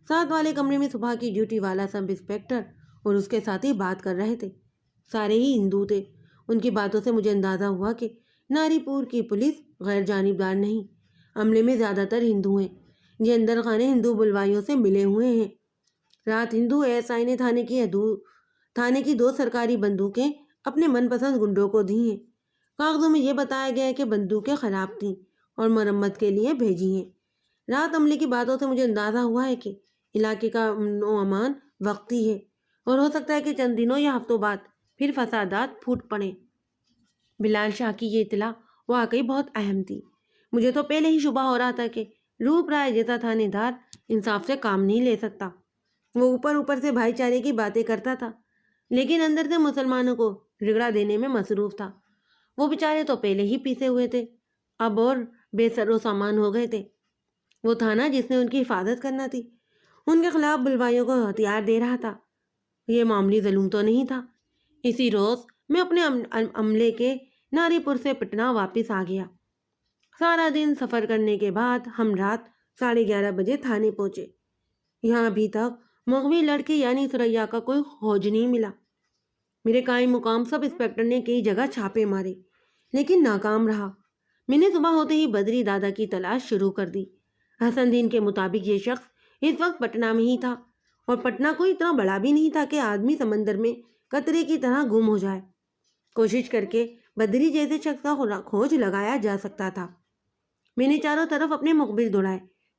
ساتھ والے کمرے میں صبح کی ڈیوٹی والا سب انسپکٹر اور اس کے ساتھی بات کر رہے تھے۔ سارے ہی ہندو تھے۔ ان کی باتوں سے مجھے اندازہ ہوا کہ ناری پور کی پولیس غیر جانبدار نہیں، عملے میں زیادہ تر ہندو ہیں، یہ اندر خانے ہندو بلوائیوں سے ملے ہوئے ہیں۔ رات ہندو ASI نے تھانے کی 2 سرکاری بندوقیں اپنے من پسند گنڈوں کو دی ہیں۔ کاغذوں میں یہ بتایا گیا ہے کہ بندوقیں خراب تھیں اور مرمت کے لیے بھیجی ہیں۔ رات عملے کی باتوں سے مجھے اندازہ ہوا ہے کہ علاقے کا امن و امان وقتی ہے اور ہو سکتا ہے کہ چند دنوں یا ہفتوں بعد پھر فسادات پھوٹ پڑیں۔ بلال شاہ کی یہ اطلاع واقعی بہت اہم تھی۔ مجھے تو پہلے ہی شبہ ہو رہا تھا کہ روپ رائے جیسا تھانے دار انصاف سے کام نہیں لے سکتا۔ وہ اوپر سے بھائی چارے کی باتیں کرتا تھا، لیکن اندر سے مسلمانوں کو رگڑا دینے میں مصروف تھا۔ وہ بیچارے تو پہلے ہی پیسے ہوئے تھے، اب اور بے سر و سامان ہو گئے تھے۔ وہ تھانہ جس نے ان کی حفاظت کرنا تھی، ان کے خلاف بلوائیوں کو ہتھیار دے رہا تھا۔ یہ معمولی ظلم تو نہیں تھا۔ اسی روز میں اپنے عملے کے ناری پور سے پٹنہ واپس آ گیا۔ سارا دن سفر کرنے کے بعد ہم رات 11:30 بجے تھانے پہنچے۔ یہاں ابھی تک مغوی لڑکی یعنی سریا کا کوئی کھوج نہیں ملا۔ میرے قائم مقام سب انسپکٹر نے کئی جگہ چھاپے مارے، لیکن ناکام رہا۔ میں نے صبح ہوتے ہی بدری دادا کی تلاش شروع کر دی۔ حسن دین کے مطابق یہ شخص اس وقت پٹنہ میں ہی تھا، اور پٹنہ کوئی اتنا بڑا بھی نہیں تھا کہ آدمی سمندر میں قطرے کی طرح گم ہو جائے۔ کوشش کر کے بدری جیسے شخص کا کھوج لگایا جا سکتا تھا۔ میں نے چاروں طرف اپنے مخبر دوڑائے،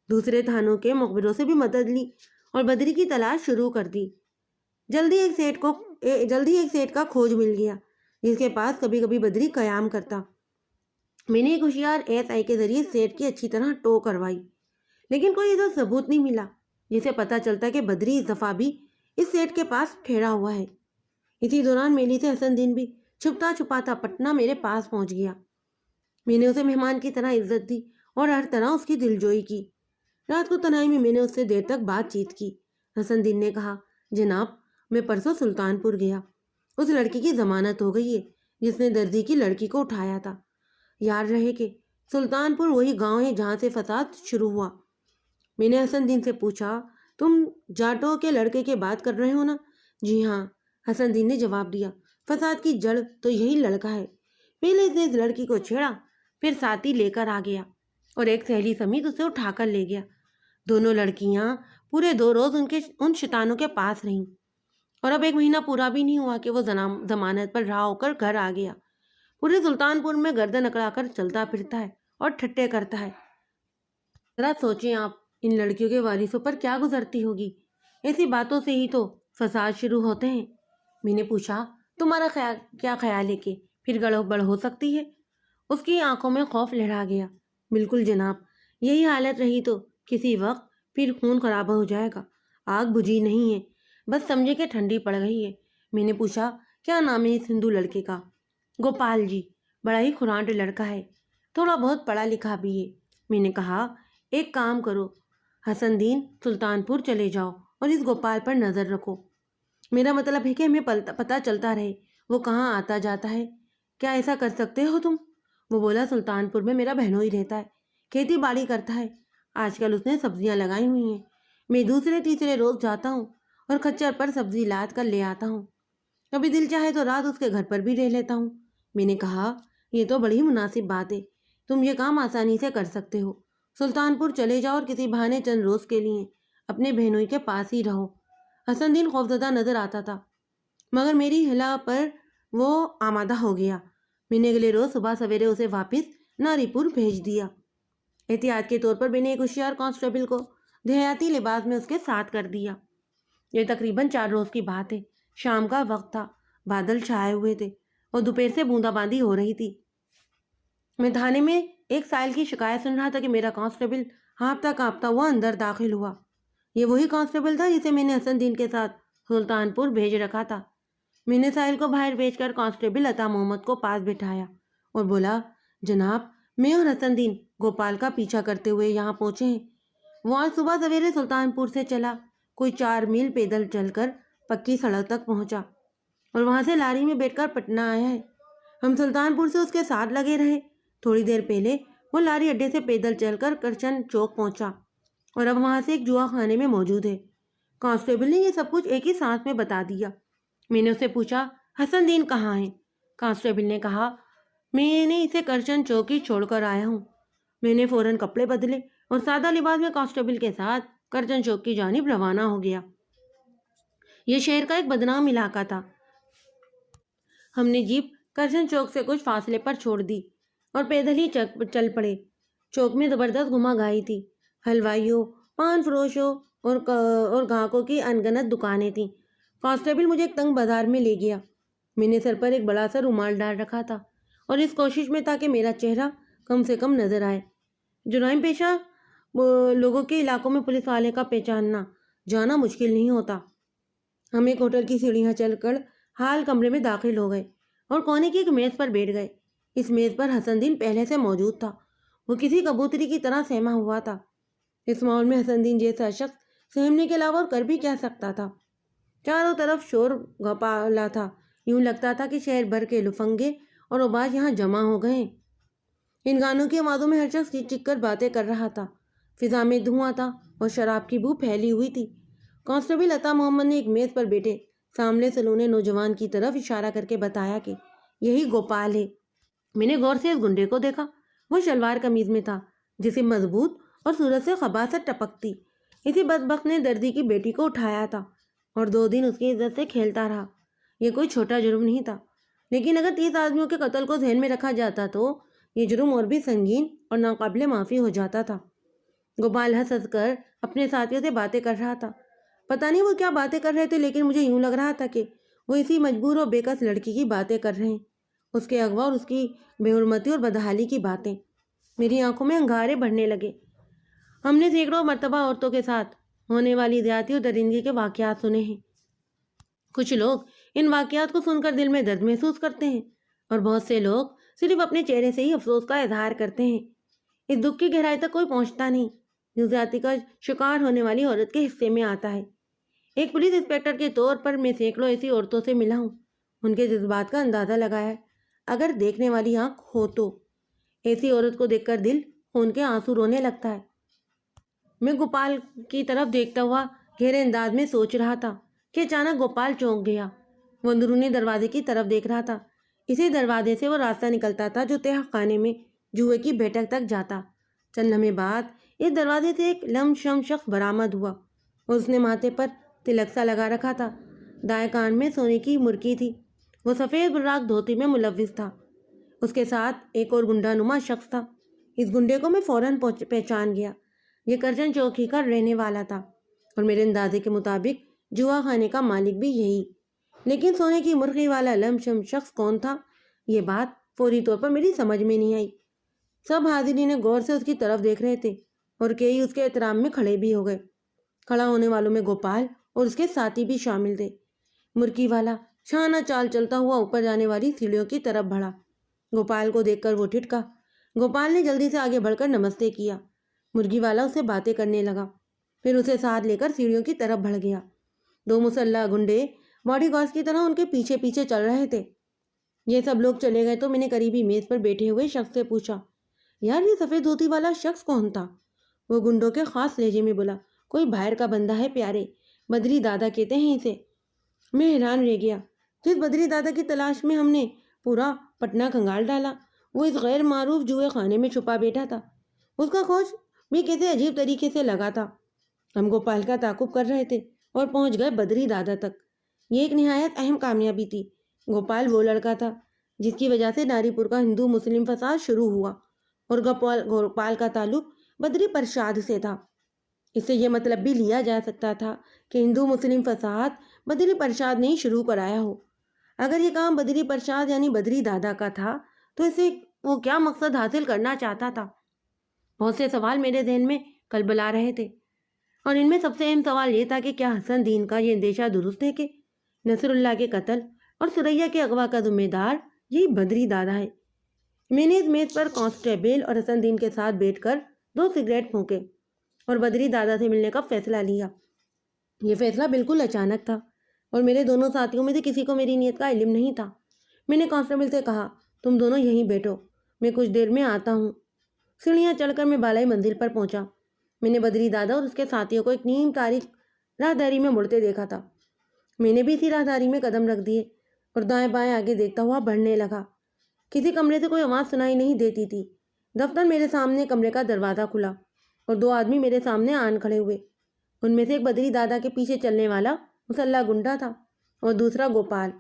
دوسرے تھانوں کے مخبروں سے بھی مدد لی اور بدری کی تلاش شروع کر دی۔ جلدی ایک سیٹ کا کھوج مل گیا جس کے پاس کبھی کبھی بدری قیام کرتا۔ میں نے ایک ہوشیار ASI کے ذریعے سیٹ کی اچھی طرح ٹو کروائی، لیکن کوئی ایسا ثبوت نہیں ملا جسے پتہ چلتا کہ بدری اس دفعہ بھی اس سیٹ کے پاس ٹھہرا ہوا ہے۔ اسی دوران میلی سے حسن دین بھی چھپتا چھپاتا پٹنہ میرے پاس پہنچ گیا۔ میں نے اسے مہمان کی طرح عزت دی اور ہر طرح اس کی دلجوئی کی۔ رات کو تنہائی میں نے اس سے دیر تک بات چیت کی۔ حسن دین نے کہا، جناب میں پرسوں سلطان پور گیا، اس لڑکی کی ضمانت ہو گئی ہے جس نے درزی کی لڑکی کو اٹھایا تھا۔ یاد رہے کہ سلطان پور وہی گاؤں ہے جہاں سے فساد شروع ہوا۔ میں نے حسن دین سے پوچھا، تم جاٹو کے لڑکے کی بات کر رہے ہو نا؟ جی ہاں، حسن دین نے جواب دیا۔ فساد کی جڑ تو یہی لڑکا ہے۔ پہلے اس نے اس لڑکی کو چھیڑا، پھر ساتھی لے کر آ گیا اور ایک سہیلی سمیت اسے اٹھا کر لے گیا۔ دونوں لڑکیاں پورے 2 روز ان شیطانوں کے پاس رہیں، اور اب 1 مہینہ پورا بھی نہیں ہوا کہ وہ ضمانت پر رہا ہو کر گھر آ گیا۔ پورے سلطان پور میں گردن اکڑا کر چلتا پھرتا ہے اور ٹھٹے کرتا ہے۔ ذرا سوچیں آپ ان لڑکیوں کے وارثوں پر کیا گزرتی ہوگی۔ ایسی باتوں سے ہی تو فساد شروع ہوتے ہیں۔ میں نے پوچھا، تمہارا کیا خیال ہے کہ پھر گڑبڑ ہو سکتی ہے؟ اس کی آنکھوں میں خوف لہرا گیا۔ بالکل جناب، یہی حالت رہی تو کسی وقت پھر خون خرابہ ہو جائے گا۔ آگ بجھی نہیں ہے، بس سمجھے کہ ٹھنڈی پڑ گئی ہے۔ میں نے پوچھا، کیا نام ہے اس ہندو لڑکے کا؟ گوپال جی، بڑا ہی خرانٹ لڑکا ہے، تھوڑا بہت پڑھا لکھا بھی ہے۔ میں نے کہا، ایک کام کرو حسن دین، سلطان پور چلے جاؤ اور اس گوپال پر نظر رکھو۔ میرا مطلب ہے کہ ہمیں پتہ چلتا رہے وہ کہاں آتا جاتا ہے۔ کیا ایسا کر سکتے ہو تم؟ وہ بولا، سلطان پور میں میرا بہنوئی رہتا ہے، کھیتی باڑی کرتا ہے، آج کل اس نے سبزیاں لگائی ہوئی ہیں۔ میں دوسرے تیسرے روز جاتا ہوں اور کچر پر سبزی لاد کر لے آتا ہوں۔ کبھی دل چاہے تو رات اس کے گھر پر بھی رہ لیتا ہوں۔ میں نے کہا، یہ تو بڑی مناسب بات ہے، تم یہ کام آسانی سے کر سکتے ہو۔ سلطان پور چلے جاؤ اور کسی بہانے چند روز کے لیے اپنے بہنوئی کے پاس ہی رہو۔ حسن دین خوفزدہ نظر آتا تھا، مگر میری ہلا پر وہ آمادہ ہو گیا۔ میں نے اگلے روز صبح سویرے اسے واپس ناری پور بھیج دیا۔ احتیاط کے طور پر میں نے ایک ہوشیار کانسٹیبل کو دیہاتی لباس میں اس کے ساتھ کر دیا۔ یہ تقریباً 4 روز کی بات ہے۔ شام کا وقت تھا، بادل چھائے ہوئے تھے اور دوپہر سے بوندا باندی ہو رہی تھی۔ میں تھانے میں ایک سائل کی شکایت سن رہا تھا کہ میرا کانسٹیبل ہانپتا کانپتا ہوا اندر داخل ہوا۔ یہ وہی کانسٹیبل تھا جسے میں نے حسن دین کے ساتھ سلطان پور بھیج رکھا تھا۔ میں نے سائل کو باہر بھیج کر کانسٹیبل عطا محمد کو پاس بٹھایا اور بولا، جناب میں اور حسن دین گوپال کا پیچھا کرتے ہوئے یہاں پہنچے ہیں۔ وہ آج صبح سویرے سلطان پور سے چلا، کوئی 4 میل پیدل چل کر پکی سڑک تک پہنچا اور وہاں سے لاری میں بیٹھ کر پٹنہ آیا ہے۔ ہم سلطان پور سے اس کے ساتھ لگے رہے۔ تھوڑی دیر پہلے وہ لاری اڈے سے پیدل چل کر کرچن چوک پہنچا اور اب وہاں سے ایک جوا خانے میں موجود ہے۔ کانسٹیبل نے یہ سب کچھ ایک ہی سانس میں بتا دیا۔ میں نے اسے پوچھا، حسن دین کہاں ہے؟ کانسٹیبل نے کہا، میں نے اسے کرشن چوک ہی چھوڑ کر آیا ہوں۔ میں نے فوراً کپڑے بدلے اور سادہ لباس میں کانسٹیبل کے ساتھ کرشن چوک کی جانب روانہ ہو گیا۔ یہ شہر کا ایک بدنام علاقہ تھا۔ ہم نے جیپ کرشن چوک سے کچھ فاصلے پر چھوڑ دی اور پیدل ہی چل پڑے۔ چوک میں زبردست گھما گائی تھی۔ حلوائیوں، پان فروشوں اور گاہکوں کی انگنت دکانیں تھیں۔ کانسٹیبل مجھے ایک تنگ بازار میں لے گیا۔ میں نے سر پر ایک بڑا سا رومال ڈال رکھا تھا اور اس کوشش میں تھا کہ میرا چہرہ کم سے کم نظر آئے۔ جرائم پیشہ لوگوں کے علاقوں میں پولیس والے کا پہچاننا جانا مشکل نہیں ہوتا۔ ہم ایک ہوٹل کی سیڑھیاں چل کر ہال کمرے میں داخل ہو گئے اور کونے کی ایک میز پر بیٹھ گئے۔ اس میز پر حسن دین پہلے سے موجود تھا۔ وہ کسی کبوتری کی طرح سہما ہوا تھا۔ اس ماحول میں حسن دین جیسا شخص سہمنے کے علاوہ اور کر بھی کیا سکتا تھا؟ چاروں طرف شور گپالا تھا۔ یوں لگتا تھا کہ شہر بھر کے لفنگے اور اوباش یہاں جمع ہو گئے۔ ان گانوں کی آوازوں میں ہر شخص چیخ چیخ کر باتیں کر رہا تھا۔ فضا میں دھواں تھا اور شراب کی بو پھیلی ہوئی تھی۔ کانسٹیبل عطا محمد نے ایک میز پر بیٹھے سامنے سلونے نوجوان کی طرف اشارہ کر کے بتایا کہ یہی گوپال ہے۔ میں نے غور سے اس گنڈے کو دیکھا۔ وہ شلوار قمیض میں تھا، جسے مضبوط اور صورت سے خباثت ٹپکتی۔ اسی بدبخت نے دردی کی بیٹی کو اٹھایا تھا اور 2 دن اس کی عزت سے کھیلتا رہا۔ یہ کوئی چھوٹا جرم نہیں تھا، لیکن اگر 30 آدمیوں کے قتل کو ذہن میں رکھا جاتا تو یہ جرم اور بھی سنگین اور ناقابل معافی ہو جاتا تھا۔ گوپال ہنس ہنس کر اپنے ساتھیوں سے باتیں کر رہا تھا۔ پتہ نہیں وہ کیا باتیں کر رہے تھے، لیکن مجھے یوں لگ رہا تھا کہ وہ اسی مجبور اور بے کس لڑکی کی باتیں کر رہے ہیں، اس کے اغوا اور اس کی بے حرمتی اور بدحالی کی باتیں۔ میری آنکھوں میں انگارے بڑھنے لگے۔ ہم نے سینکڑوں مرتبہ عورتوں کے ساتھ ہونے والی زیادتی اور درندگی کے واقعات سنے ہیں۔ کچھ لوگ ان واقعات کو سن کر دل میں درد محسوس کرتے ہیں اور بہت سے لوگ صرف اپنے چہرے سے ہی افسوس کا اظہار کرتے ہیں۔ اس دکھ کی گہرائی تک کوئی پہنچتا نہیں جو زیادتی کا شکار ہونے والی عورت کے حصے میں آتا ہے۔ ایک پولیس انسپکٹر کے طور پر میں سینکڑوں ایسی عورتوں سے ملا ہوں، ان کے جذبات کا اندازہ لگایا ہے۔ اگر دیکھنے والی آنکھ ہو تو ایسی عورت کو دیکھ کر دل خون کے آنسو رونے لگتا ہے۔ میں گوپال کی طرف دیکھتا ہوا گہرے انداز میں سوچ رہا تھا کہ اچانک گوپال چونک گیا۔ وہ اندرونی دروازے کی طرف دیکھ رہا تھا۔ اسی دروازے سے وہ راستہ نکلتا تھا جو تہہ خانے میں جوئے کی بیٹھک تک جاتا۔ چند لمحے بعد اس دروازے سے ایک لم شم شخص برآمد ہوا اور اس نے ماتھے پر تلک سا لگا رکھا تھا۔ دائیں کان میں سونے کی مرکی تھی۔ وہ سفید براق دھوتی میں ملوث تھا۔ اس کے ساتھ ایک اور گنڈا نما شخص تھا۔ اس گنڈے کو میں فوراً پہچان گیا۔ یہ کرشن چوکی کا رہنے والا تھا اور میرے اندازے کے مطابق جوا خانے کا مالک بھی یہی۔ لیکن سونے کی مرغی والا لم شم شخص کون تھا، یہ بات فوری طور پر میری سمجھ میں نہیں آئی۔ سب حاضرین غور سے اس کی طرف دیکھ رہے تھے اور کئی اس کے احترام میں کھڑے بھی ہو گئے۔ کھڑا ہونے والوں میں گوپال اور اس کے ساتھی بھی شامل تھے۔ مرکی والا شانہ چال چلتا ہوا اوپر جانے والی سیڑھیوں کی طرف بڑھا۔ گوپال کو دیکھ کر وہ ٹھٹکا۔ گوپال نے جلدی سے آگے بڑھ کر نمستے کیا۔ مرغی والا اسے باتیں کرنے لگا، پھر اسے ساتھ لے کر سیڑھیوں کی طرف بڑھ گیا۔ 2 مسلح گنڈے باڈی گارڈز کی طرح ان کے پیچھے پیچھے چل رہے تھے۔ یہ سب لوگ چلے گئے تو میں نے قریبی میز پر بیٹھے ہوئے شخص سے پوچھا، یار یہ سفید دھوتی والا شخص کون تھا؟ وہ گنڈوں کے خاص لہجے میں بولا، کوئی باہر کا بندہ ہے پیارے، بدری دادا کہتے ہیں اسے۔ میں حیران رہ گیا۔ جس بدری دادا کی تلاش میں ہم نے پورا پٹنہ کھنگال ڈالا، وہ اس غیر معروف جوئے خانے میں چھپا بیٹھا تھا۔ اس کا کھوج بھی کیسے عجیب طریقے سے لگا تھا۔ ہم گوپال کا تعاقب کر رہے تھے اور پہنچ گئے بدری دادا تک۔ یہ ایک نہایت اہم کامیابی تھی۔ گوپال وہ لڑکا تھا جس کی وجہ سے ناری پور کا ہندو مسلم فساد شروع ہوا اور گوپال کا تعلق بدری پرشاد سے تھا۔ اس سے یہ مطلب بھی لیا جا سکتا تھا کہ ہندو مسلم فساد بدری پرشاد نے ہی شروع کرایا ہو۔ اگر یہ کام بدری پرشاد یعنی بدری دادا کا تھا تو اسے وہ کیا مقصد حاصل کرنا چاہتا تھا؟ بہت سے سوال میرے ذہن میں کلبلا رہے تھے اور ان میں سب سے اہم سوال یہ تھا کہ کیا حسن دین کا یہ اندیشہ درست ہے کہ نصر اللہ کے قتل اور سریا کے اغوا کا ذمہ دار یہی بدری دادا ہے؟ میں نے اس میز پر کانسٹیبل اور حسن دین کے ساتھ بیٹھ کر 2 سگریٹ پھونکے اور بدری دادا سے ملنے کا فیصلہ لیا۔ یہ فیصلہ بالکل اچانک تھا اور میرے دونوں ساتھیوں میں سے کسی کو میری نیت کا علم نہیں تھا۔ میں نے کانسٹیبل سے کہا، تم دونوں یہیں بیٹھو، میں کچھ دیر میں آتا ہوں۔ سیڑھیاں چڑھ کر میں بالائی منزل پر پہنچا۔ میں نے بدری دادا اور اس کے ساتھیوں کو ایک نیم تاریخ راہداری میں مڑتے دیکھا تھا۔ میں نے بھی اسی راہداری میں قدم رکھ دیے اور دائیں بائیں آگے دیکھتا ہوا بڑھنے لگا۔ کسی کمرے سے کوئی آواز سنائی نہیں دیتی تھی۔ دفتر میرے سامنے کمرے کا دروازہ کھلا اور 2 آدمی میرے سامنے آن کھڑے ہوئے۔ ان میں سے ایک بدری دادا کے پیچھے چلنے والا مسلح گنڈا تھا اور دوسرا گوپال۔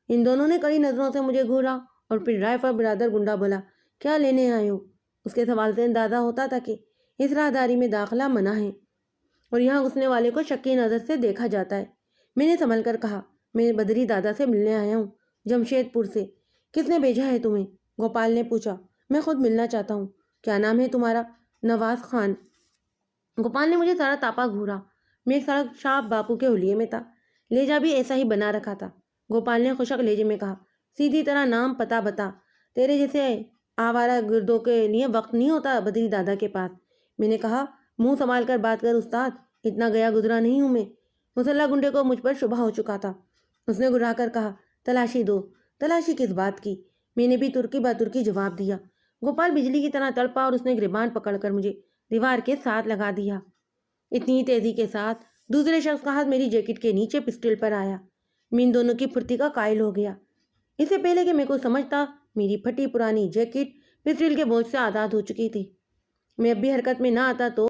ان دونوں نے کڑی نظروں سے مجھے گھورا اور پھر ڈرائیور برادر گنڈا بولا، کیا لینے آئے ہو؟ اس کے سوال سے اندازہ ہوتا تھا کہ اس راہداری میں داخلہ منع ہے اور یہاں گھسنے والے کو شکی نظر سے دیکھا جاتا ہے۔ میں نے سنبھل کر کہا، میں بدری دادا سے ملنے آیا ہوں، جمشید پور سے۔ کس نے بھیجا ہے تمہیں؟ گوپال نے پوچھا۔ میں خود ملنا چاہتا ہوں۔ کیا نام ہے تمہارا؟ نواز خان۔ گوپال نے مجھے سارا تاپا گھورا۔ میں ایک سڑک شاپ باپو کے حلیے میں تھا، لہجہ بھی ایسا ہی بنا رکھا تھا۔ گوپال نے خشک لہجے میں کہا، سیدھی طرح نام پتہ بتا، تیرے جیسے آوارہ گردوں کے لیے وقت نہیں ہوتا بدری دادا کے پاس۔ میں نے کہا، منہ سنبھال کر بات کر استاد، اتنا گیا گزرا نہیں ہوں میں۔ مسلح گنڈے کو مجھ پر شبہ ہو چکا تھا۔ اس نے گھرا کر کہا، تلاشی دو۔ تلاشی کس بات کی؟ میں نے بھی ترکی با ترکی جواب دیا۔ گوپال بجلی کی طرح تڑپا اور اس نے گریبان پکڑ کر مجھے دیوار کے ساتھ لگا دیا۔ اتنی تیزی کے ساتھ دوسرے شخص کا ہاتھ میری جیکٹ کے نیچے پسٹل پر آیا۔ میں ان دونوں کی پھرتی کا قائل ہو گیا۔ اس سے پہلے کہ میں کوئی سمجھتا، میری پھٹی پرانی جیکٹ پسٹل کے بوجھ سے آزاد ہو چکی تھی۔ میں اب بھی حرکت میں نہ آتا تو